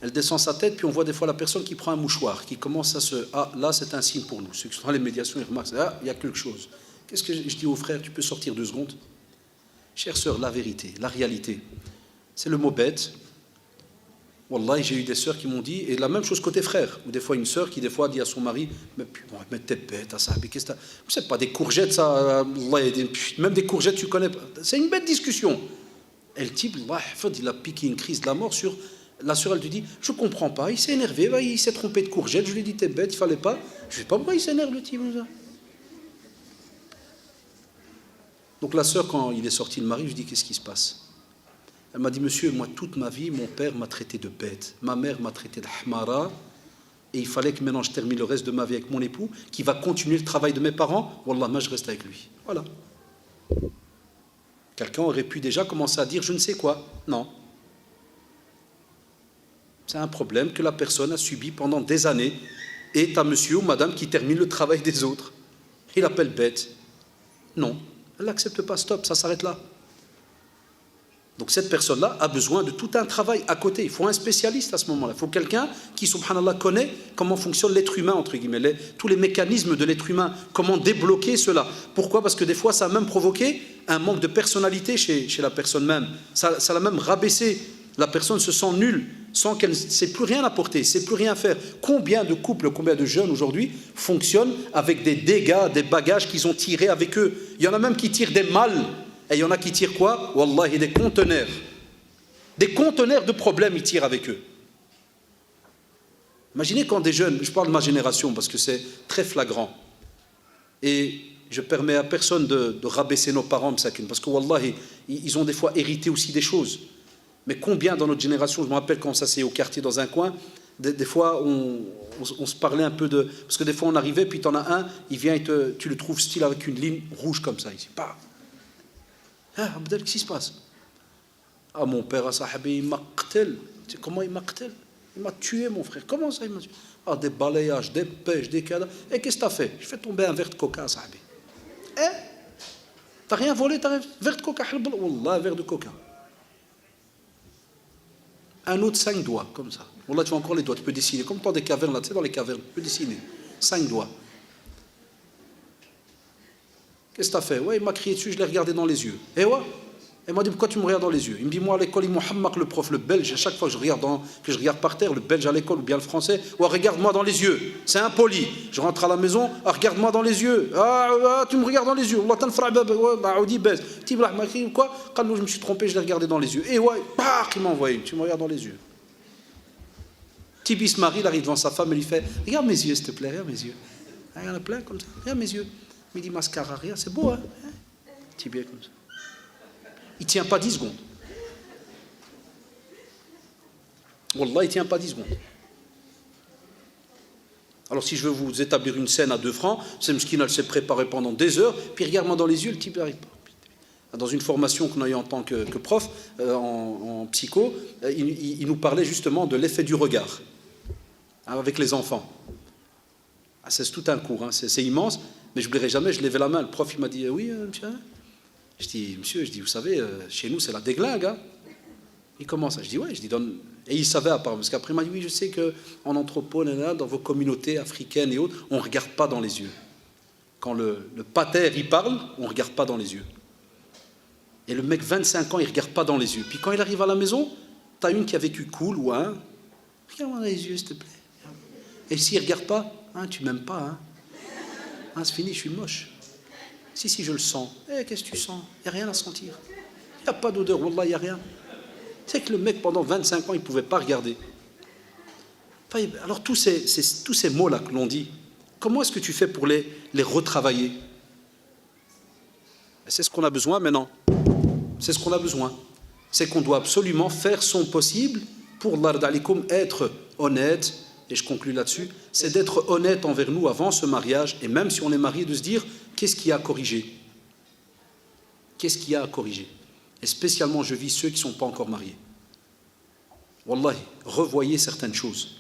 elle descend sa tête, puis on voit des fois la personne qui prend un mouchoir, qui commence à se... Ah, là, c'est un signe pour nous. Ceux qui sont dans les médiations, ils remarquent, ah, il y a quelque chose. Qu'est-ce que je dis au frère? Tu peux sortir 2 secondes? Chère sœur, la vérité, la réalité, c'est le mot bête. Wallah, j'ai eu des sœurs qui m'ont dit, et la même chose côté frère, ou des fois une sœur qui des fois dit à son mari, mais t'es bête, ça, qu'est-ce que c'est pas des courgettes, ça, même des courgettes, tu connais pas. C'est une bête discussion. Et le type, il a piqué une crise de la mort sur... La sœur, elle lui dit, je comprends pas, il s'est énervé, il s'est trompé de courgette, je lui ai dit, t'es bête, il fallait pas. Je sais pas pourquoi il s'énerve, le type. Donc la sœur, quand il est sorti le mari, je lui dis, qu'est-ce qui se passe? Elle m'a dit, monsieur, moi, toute ma vie, mon père m'a traité de bête, ma mère m'a traité de hamara, et il fallait que maintenant je termine le reste de ma vie avec mon époux, qui va continuer le travail de mes parents. Wallah, moi, je reste avec lui. Voilà. Quelqu'un aurait pu déjà commencer à dire, je ne sais quoi. Non. C'est un problème que la personne a subi pendant des années, et t'as monsieur ou madame qui termine le travail des autres. Il appelle bête. Non. Elle n'accepte pas, stop, ça s'arrête là. Donc cette personne-là a besoin de tout un travail à côté. Il faut un spécialiste à ce moment-là. Il faut quelqu'un qui, subhanallah, connaît comment fonctionne l'être humain, entre guillemets, tous les mécanismes de l'être humain, comment débloquer cela. Pourquoi? Parce que des fois, ça a même provoqué un manque de personnalité chez la personne même. Ça l'a même rabaissé. La personne se sent nulle, sans qu'elle ne sait plus rien apporter, ne sait plus rien faire. Combien de couples, combien de jeunes aujourd'hui fonctionnent avec des dégâts, des bagages qu'ils ont tirés avec eux? Il y en a même qui tirent des malles. Et il y en a qui tirent quoi? Wallahi, des conteneurs. Des conteneurs de problèmes, ils tirent avec eux. Imaginez quand des jeunes, je parle de ma génération parce que c'est très flagrant. Et je permets à personne de rabaisser nos parents, parce que Wallahi, ils ont des fois hérité aussi des choses. Mais combien dans notre génération, je me rappelle quand on s'asseyait au quartier dans un coin, des fois on se parlait un peu de... Parce que des fois on arrivait, puis tu en as un, il vient et tu le trouves style avec une ligne rouge comme ça. Il dit, pas. Ah, Abdel, qu'est-ce qui se passe? Ah, mon père, à Sahabi, il m'a qtel. Comment il m'a qtel? Il m'a tué, mon frère. Comment ça, il m'a tué? Ah, des balayages, des pêches, des cadavres. Et qu'est-ce que t'as fait? Je fais tomber un verre de coca, Sahabi. T'as rien volé, t'as un verre de coca. Wallah, un verre de coca. Un autre 5 doigts, comme ça. Wallah, tu as encore les doigts, tu peux dessiner. Comme dans des cavernes, là, tu sais, dans les cavernes, tu peux dessiner. 5 doigts. Qu'est-ce que tu as fait? Ouais, il m'a crié dessus, je l'ai regardé dans les yeux. Et ouais, il m'a dit, pourquoi tu me regardes dans les yeux? Il me dit, moi à l'école, Mohamed, le prof, le belge, à chaque fois que je regarde par terre, le belge à l'école ou bien le français, ouais, regarde-moi dans les yeux. C'est impoli. Je rentre à la maison, ah, regarde-moi dans les yeux. Ah, tu me regardes dans les yeux. Allah quoi? Quand je me suis trompé, je l'ai regardé dans les yeux. Et ouais, il m'a envoyé, tu me regardes dans les yeux. Tibi se marie, il arrive devant sa femme et lui fait, regarde mes yeux, s'il te plaît, regarde mes yeux. Il y en a plein comme ça, regarde mes yeux. Il dit mascara, rien, c'est beau, hein? Petit bien comme ça. Il ne tient pas 10 secondes. Wallah, il ne tient pas 10 secondes. Alors si je veux vous établir une scène à 2 francs, c'est Mskina, elle s'est préparée pendant des heures, puis regarde-moi dans les yeux, le type n'arrive pas. Dans une formation qu'on a eue en tant que prof, en psycho, il nous parlait justement de l'effet du regard, hein, avec les enfants. Ah, c'est tout un cours, hein, c'est immense. Mais je n'oublierai jamais, je levais la main, le prof il m'a dit, oui, monsieur. Je dis, monsieur, vous savez, chez nous c'est la déglingue. Hein. Il commence, je dis, ouais, je dis, donne. Et il savait à part, parce qu'après il m'a dit, oui, je sais qu'en entrepôt, dans vos communautés africaines et autres, on ne regarde pas dans les yeux. Quand le pater il parle, on ne regarde pas dans les yeux. Et le mec, 25 ans, il ne regarde pas dans les yeux. Puis quand il arrive à la maison, tu as une qui a vécu cool ou un, regarde-moi dans les yeux, s'il te plaît. Et s'il ne regarde pas, hein, tu m'aimes pas, hein. Ah, c'est fini, je suis moche. Si, je le sens. Qu'est-ce que tu sens? Il n'y a rien à sentir. Il n'y a pas d'odeur, wallah, il n'y a rien. C'est que le mec, pendant 25 ans, il ne pouvait pas regarder. Alors, tous ces mots-là que l'on dit, comment est-ce que tu fais pour les retravailler? C'est ce qu'on a besoin maintenant. C'est ce qu'on a besoin. C'est qu'on doit absolument faire son possible pour, l'ard alikum, être honnête. Et je conclue là-dessus, c'est d'être honnête envers nous avant ce mariage, et même si on est marié, de se dire, qu'est-ce qu'il y a à corriger? Qu'est-ce qu'il y a à corriger? Et spécialement, je vis ceux qui ne sont pas encore mariés. Wallahi, revoyez certaines choses.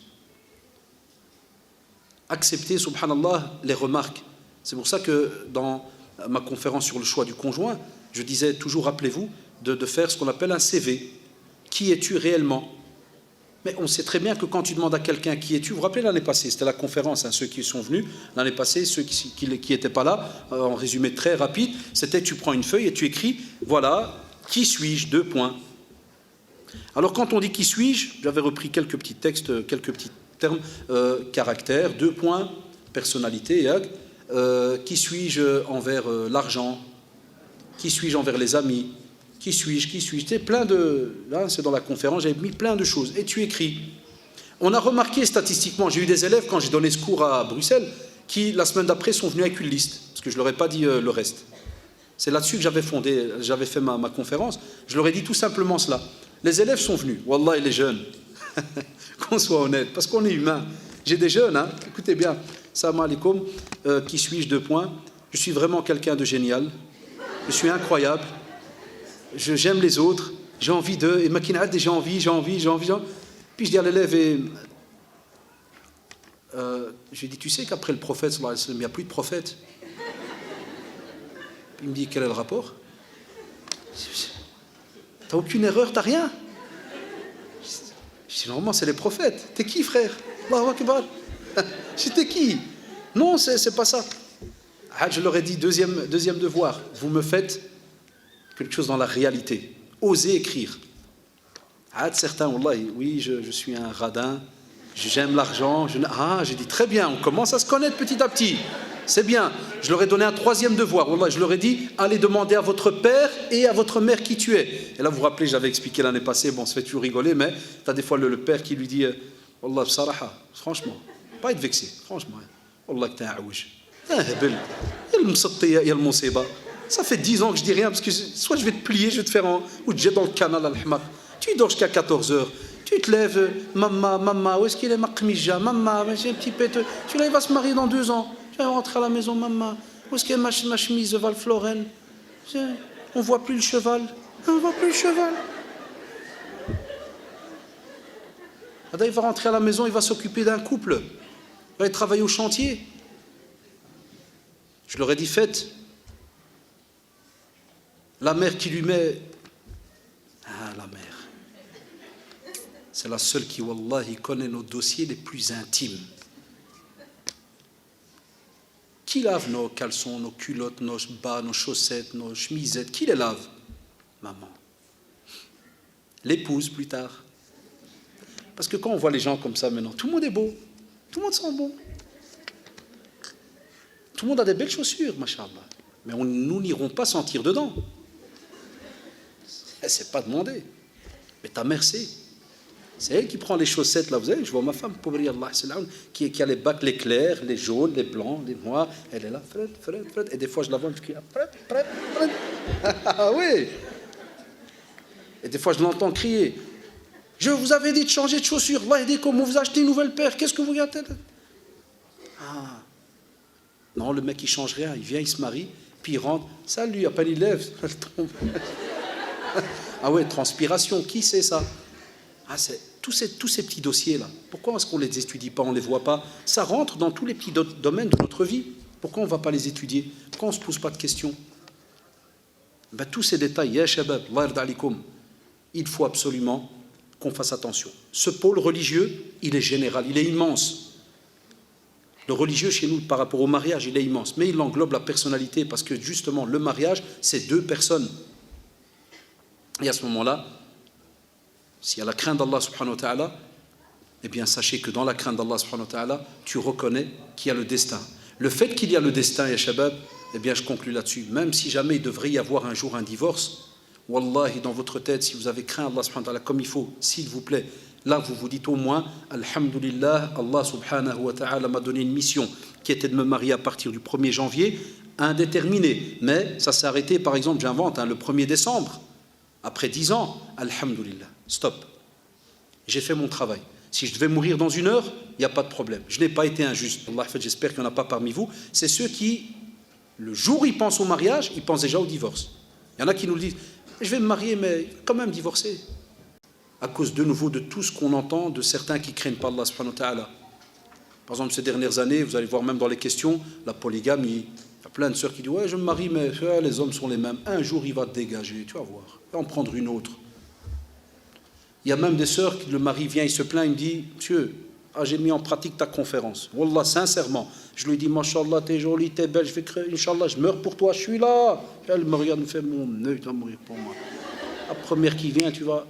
Acceptez, subhanallah, les remarques. C'est pour ça que dans ma conférence sur le choix du conjoint, je disais toujours, rappelez-vous, de faire ce qu'on appelle un CV. Qui es-tu réellement? Mais on sait très bien que quand tu demandes à quelqu'un qui es-tu, vous vous rappelez l'année passée, c'était la conférence, ceux qui sont venus, l'année passée, ceux qui n'étaient pas là, en résumé très rapide, c'était tu prends une feuille et tu écris, voilà, qui suis-je, 2 points. Alors quand on dit qui suis-je, j'avais repris quelques petits textes, quelques petits termes, caractère, 2 points, personnalité, qui suis-je envers l'argent, qui suis-je envers les amis, qui suis-je, c'est plein de, là c'est dans la conférence, j'avais mis plein de choses, et tu écris. On a remarqué statistiquement, j'ai eu des élèves quand j'ai donné ce cours à Bruxelles, qui la semaine d'après sont venus avec une liste, parce que je ne leur ai pas dit le reste. C'est là-dessus que j'avais fait ma conférence, je leur ai dit tout simplement cela. Les élèves sont venus, wallah, les jeunes, qu'on soit honnête, parce qu'on est humain. J'ai des jeunes, hein, écoutez bien, salam alaikum, qui suis-je, 2 points, je suis vraiment quelqu'un de génial, je suis incroyable, j'aime les autres, j'ai envie d'eux, et maquinade, j'ai envie. Puis je dis à l'élève, je lui dis, tu sais qu'après le prophète, il n'y a plus de prophète. Il me dit, quel est le rapport? T'as aucune erreur, t'as rien. Je dis, normalement, c'est les prophètes. T'es qui, frère? Allahu Akbar. Je dis, t'es qui? Non, c'est pas ça. Je leur ai dit, deuxième devoir, vous me faites quelque chose dans la réalité. Osez écrire. Certains, wallahi, oui, je suis un radin, j'aime l'argent. J'ai dit, très bien, on commence à se connaître petit à petit. C'est bien. Je leur ai donné un 3e devoir. Wallah, je leur ai dit, allez demander à votre père et à votre mère qui tu es. Et là, vous vous rappelez, j'avais expliqué l'année passée, bon, ça fait toujours rigoler, mais tu as des fois le père qui lui dit, Wallah, bsaraha, franchement, pas être vexé, franchement. Wallah, que t'es un aouj. Ça fait 10 ans que je dis rien, parce que soit je vais te plier, je vais te faire ou te jeter dans le canal al-Hmaq. Tu dors jusqu'à 14h. Tu te lèves, maman, où est-ce qu'il est ma kmija? Maman, j'ai un petit pète. Tu là, il va se marier dans 2 ans. Tu vas rentrer à la maison, maman. Où est-ce qu'il y a ma chemise Val Floren? On ne voit plus le cheval. On ne voit plus le cheval. Il va rentrer à la maison, il va s'occuper d'un couple. Il va aller travailler au chantier. Je leur ai dit, faites. La mère qui lui met... la mère. C'est la seule qui, wallahi, connaît nos dossiers les plus intimes. Qui lave nos caleçons, nos culottes, nos bas, nos chaussettes, nos chemisettes? Qui les lave? Maman. L'épouse, plus tard. Parce que quand on voit les gens comme ça maintenant, tout le monde est beau. Tout le monde sent bon. Tout le monde a des belles chaussures, machallah. Mais nous n'irons pas sentir dedans. C'est pas demandé. Mais ta mère sait. C'est elle qui prend les chaussettes, là, vous savez, je vois ma femme, pauvre Allah, qui a les bacs, les clairs, les jaunes, les blancs, les noirs, elle est là, Fred, et des fois je la vois, je crie, Fred. Ah oui. Et des fois je l'entends crier, je vous avais dit de changer de chaussures, Allah dit comment vous achetez une nouvelle paire, qu'est-ce que vous gâtez? Non, le mec il change rien, il vient, il se marie, puis il rentre, salut, à peine il lève, elle tombe. Ah ouais, transpiration, qui c'est ça? C'est tous ces petits dossiers-là. Pourquoi est-ce qu'on ne les étudie pas, on ne les voit pas? Ça rentre dans tous les petits domaines de notre vie. Pourquoi on ne va pas les étudier? Pourquoi on ne se pose pas de questions? Tous ces détails, ya shabab, Allah yarda alikoum, il faut absolument qu'on fasse attention. Ce pôle religieux, il est général, il est immense. Le religieux chez nous, par rapport au mariage, il est immense. Mais il englobe la personnalité, parce que justement, le mariage, c'est 2 personnes. Et à ce moment-là, s'il y a la crainte d'Allah subhanahu wa ta'ala, eh bien sachez que dans la crainte d'Allah subhanahu wa ta'ala, tu reconnais qu'il y a le destin. Le fait qu'il y a le destin, ya shabab, eh bien je conclus là-dessus. Même si jamais il devrait y avoir un jour un divorce, wallahi, dans votre tête, si vous avez craint Allah subhanahu wa ta'ala comme il faut, s'il vous plaît, là vous vous dites au moins, alhamdulillah, Allah subhanahu wa ta'ala m'a donné une mission qui était de me marier à partir du 1er janvier, indéterminé. Mais ça s'est arrêté, par exemple, j'invente, le 1er décembre. Après 10 ans, alhamdulillah, stop. J'ai fait mon travail. Si je devais mourir dans 1 heure, il n'y a pas de problème. Je n'ai pas été injuste. Allah, j'espère qu'il n'y en a pas parmi vous. C'est ceux qui, le jour où ils pensent au mariage, ils pensent déjà au divorce. Il y en a qui nous le disent, je vais me marier, mais quand même divorcer. à cause de nouveau de tout ce qu'on entend de certains qui craignent pas Allah subhanahu wa ta'ala. Par exemple, ces dernières années, vous allez voir même dans les questions, la polygamie. Il y a plein de sœurs qui disent ouais, je me marie, mais les hommes sont les mêmes. Un jour, il va te dégager, tu vas voir. Il va en prendre une autre. Il y a même des sœurs qui, le mari vient, il se plaint, il me dit monsieur, j'ai mis en pratique ta conférence. Wallah, sincèrement, je lui dis Masha'Allah, t'es jolie, t'es belle, je vais créer, Inch'Allah, je meurs pour toi, je suis là. Elle me regarde, me fait mon nœud, tu vas mourir pour moi. La première qui vient, tu vas.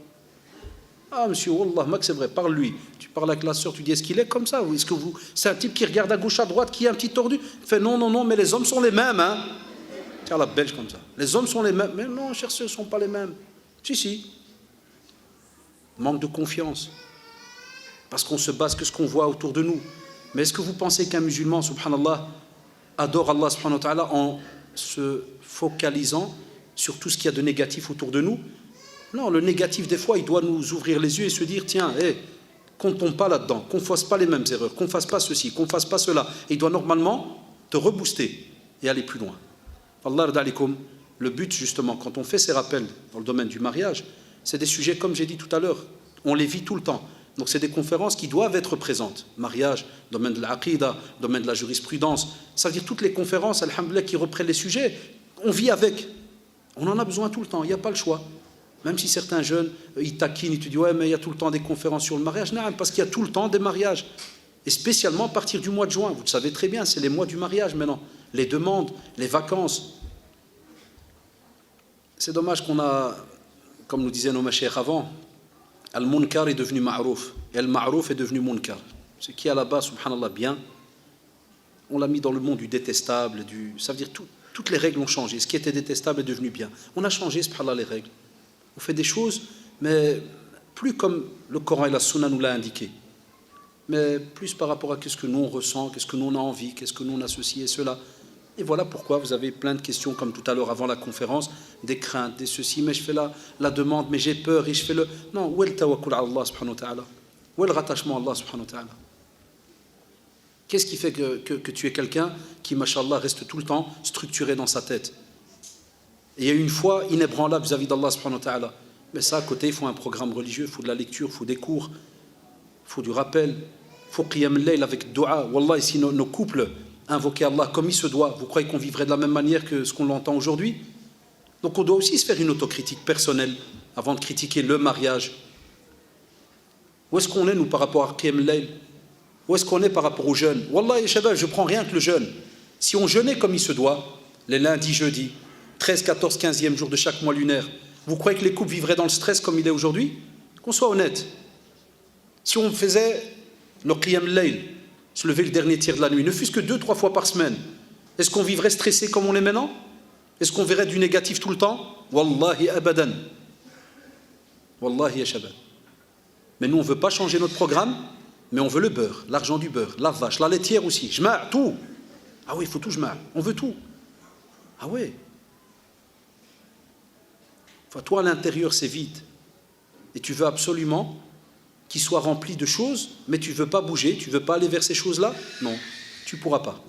Ah, monsieur, Wallah, Max, c'est vrai, parle-lui. Tu parles avec la sœur, tu dis est-ce qu'il est comme ça ou est-ce que vous. C'est un type qui regarde à gauche, à droite, qui est un petit tordu. Il fait non, non, non, mais les hommes sont les mêmes, hein. Tiens, la belge comme ça. Les hommes sont les mêmes. Mais non, chers sœurs, ne sont pas les mêmes. Si, si. Manque de confiance. Parce qu'on se base que ce qu'on voit autour de nous. Mais est-ce que vous pensez qu'un musulman, subhanallah, adore Allah subhanahu wa ta'ala en se focalisant sur tout ce qu'il y a de négatif autour de nous? Non, le négatif, des fois, il doit nous ouvrir les yeux et se dire, tiens, qu'on ne tombe pas là-dedans, qu'on ne fasse pas les mêmes erreurs, qu'on ne fasse pas ceci, qu'on ne fasse pas cela. Et il doit normalement te rebooster et aller plus loin. Allah radalikum, le but, justement, quand on fait ces rappels dans le domaine du mariage, c'est des sujets, comme j'ai dit tout à l'heure, on les vit tout le temps. Donc c'est des conférences qui doivent être présentes. Mariage, domaine de l'aqida, domaine de la jurisprudence. Ça veut dire toutes les conférences, alhamdoulilah, qui reprennent les sujets, on vit avec. On en a besoin tout le temps, il n'y a pas le choix. Même si certains jeunes, ils taquinent, ils te disent ouais, mais il y a tout le temps des conférences sur le mariage. Non, parce qu'il y a tout le temps des mariages. Et spécialement à partir du mois de juin. Vous le savez très bien, c'est les mois du mariage maintenant. Les demandes, les vacances. C'est dommage qu'on a, comme nous disaient nos mashayikh avant, Al-Munkar est devenu Ma'rouf. Et Al-Ma'rouf est devenu Munkar. Ce qui est là-bas, subhanallah, bien, on l'a mis dans le monde du détestable. Ça veut dire toutes les règles ont changé. Ce qui était détestable est devenu bien. On a changé, subhanallah, les règles. On fait des choses, mais plus comme le Coran et la Sunna nous l'a indiqué. Mais plus par rapport à ce que nous on ressent, qu'est-ce que nous on a envie, qu'est-ce que nous on a ceci et cela. Et voilà pourquoi vous avez plein de questions, comme tout à l'heure avant la conférence, des craintes, des ceci, mais je fais la demande, mais j'ai peur et je fais le... Non, où est le tawakkul à Allah subhanahu wa ta'ala? Où est le rattachement à Allah subhanahu wa ta'ala? Qu'est-ce qui fait que tu es quelqu'un qui, mashallah, reste tout le temps structuré dans sa tête? Et il y a une foi inébranlable vis-à-vis d'Allah subhanahu wa ta'ala. Mais ça, à côté, il faut un programme religieux, il faut de la lecture, il faut des cours, il faut du rappel, il faut qiyam al-layl avec dua. Wallah, ici, nos couples invoquer Allah comme il se doit. Vous croyez qu'on vivrait de la même manière que ce qu'on l'entend aujourd'hui? Donc on doit aussi se faire une autocritique personnelle avant de critiquer le mariage. Où est-ce qu'on est, nous, par rapport à qiyam al-layl? Où est-ce qu'on est par rapport aux jeunes? Wallah, shabab, je prends rien que le jeûne. Si on jeûnait comme il se doit, les lundis, jeudis, 13, 14, 15e jour de chaque mois lunaire, vous croyez que les couples vivraient dans le stress comme il est aujourd'hui? Qu'on soit honnête. Si on faisait le qiyam al-layl, se lever le dernier tiers de la nuit, ne fût-ce que 2-3 fois par semaine, est-ce qu'on vivrait stressé comme on est maintenant? Est-ce qu'on verrait du négatif tout le temps? Wallahi abadan. Wallahi ya shabab. Mais nous, on ne veut pas changer notre programme, mais on veut le beurre, l'argent du beurre, la vache, la laitière aussi, jma', tout. Ah oui, il faut tout jma', on veut tout. Ah oui. Toi, à l'intérieur, c'est vide. Et tu veux absolument qu'il soit rempli de choses, mais tu ne veux pas bouger, tu ne veux pas aller vers ces choses-là? Non, tu ne pourras pas.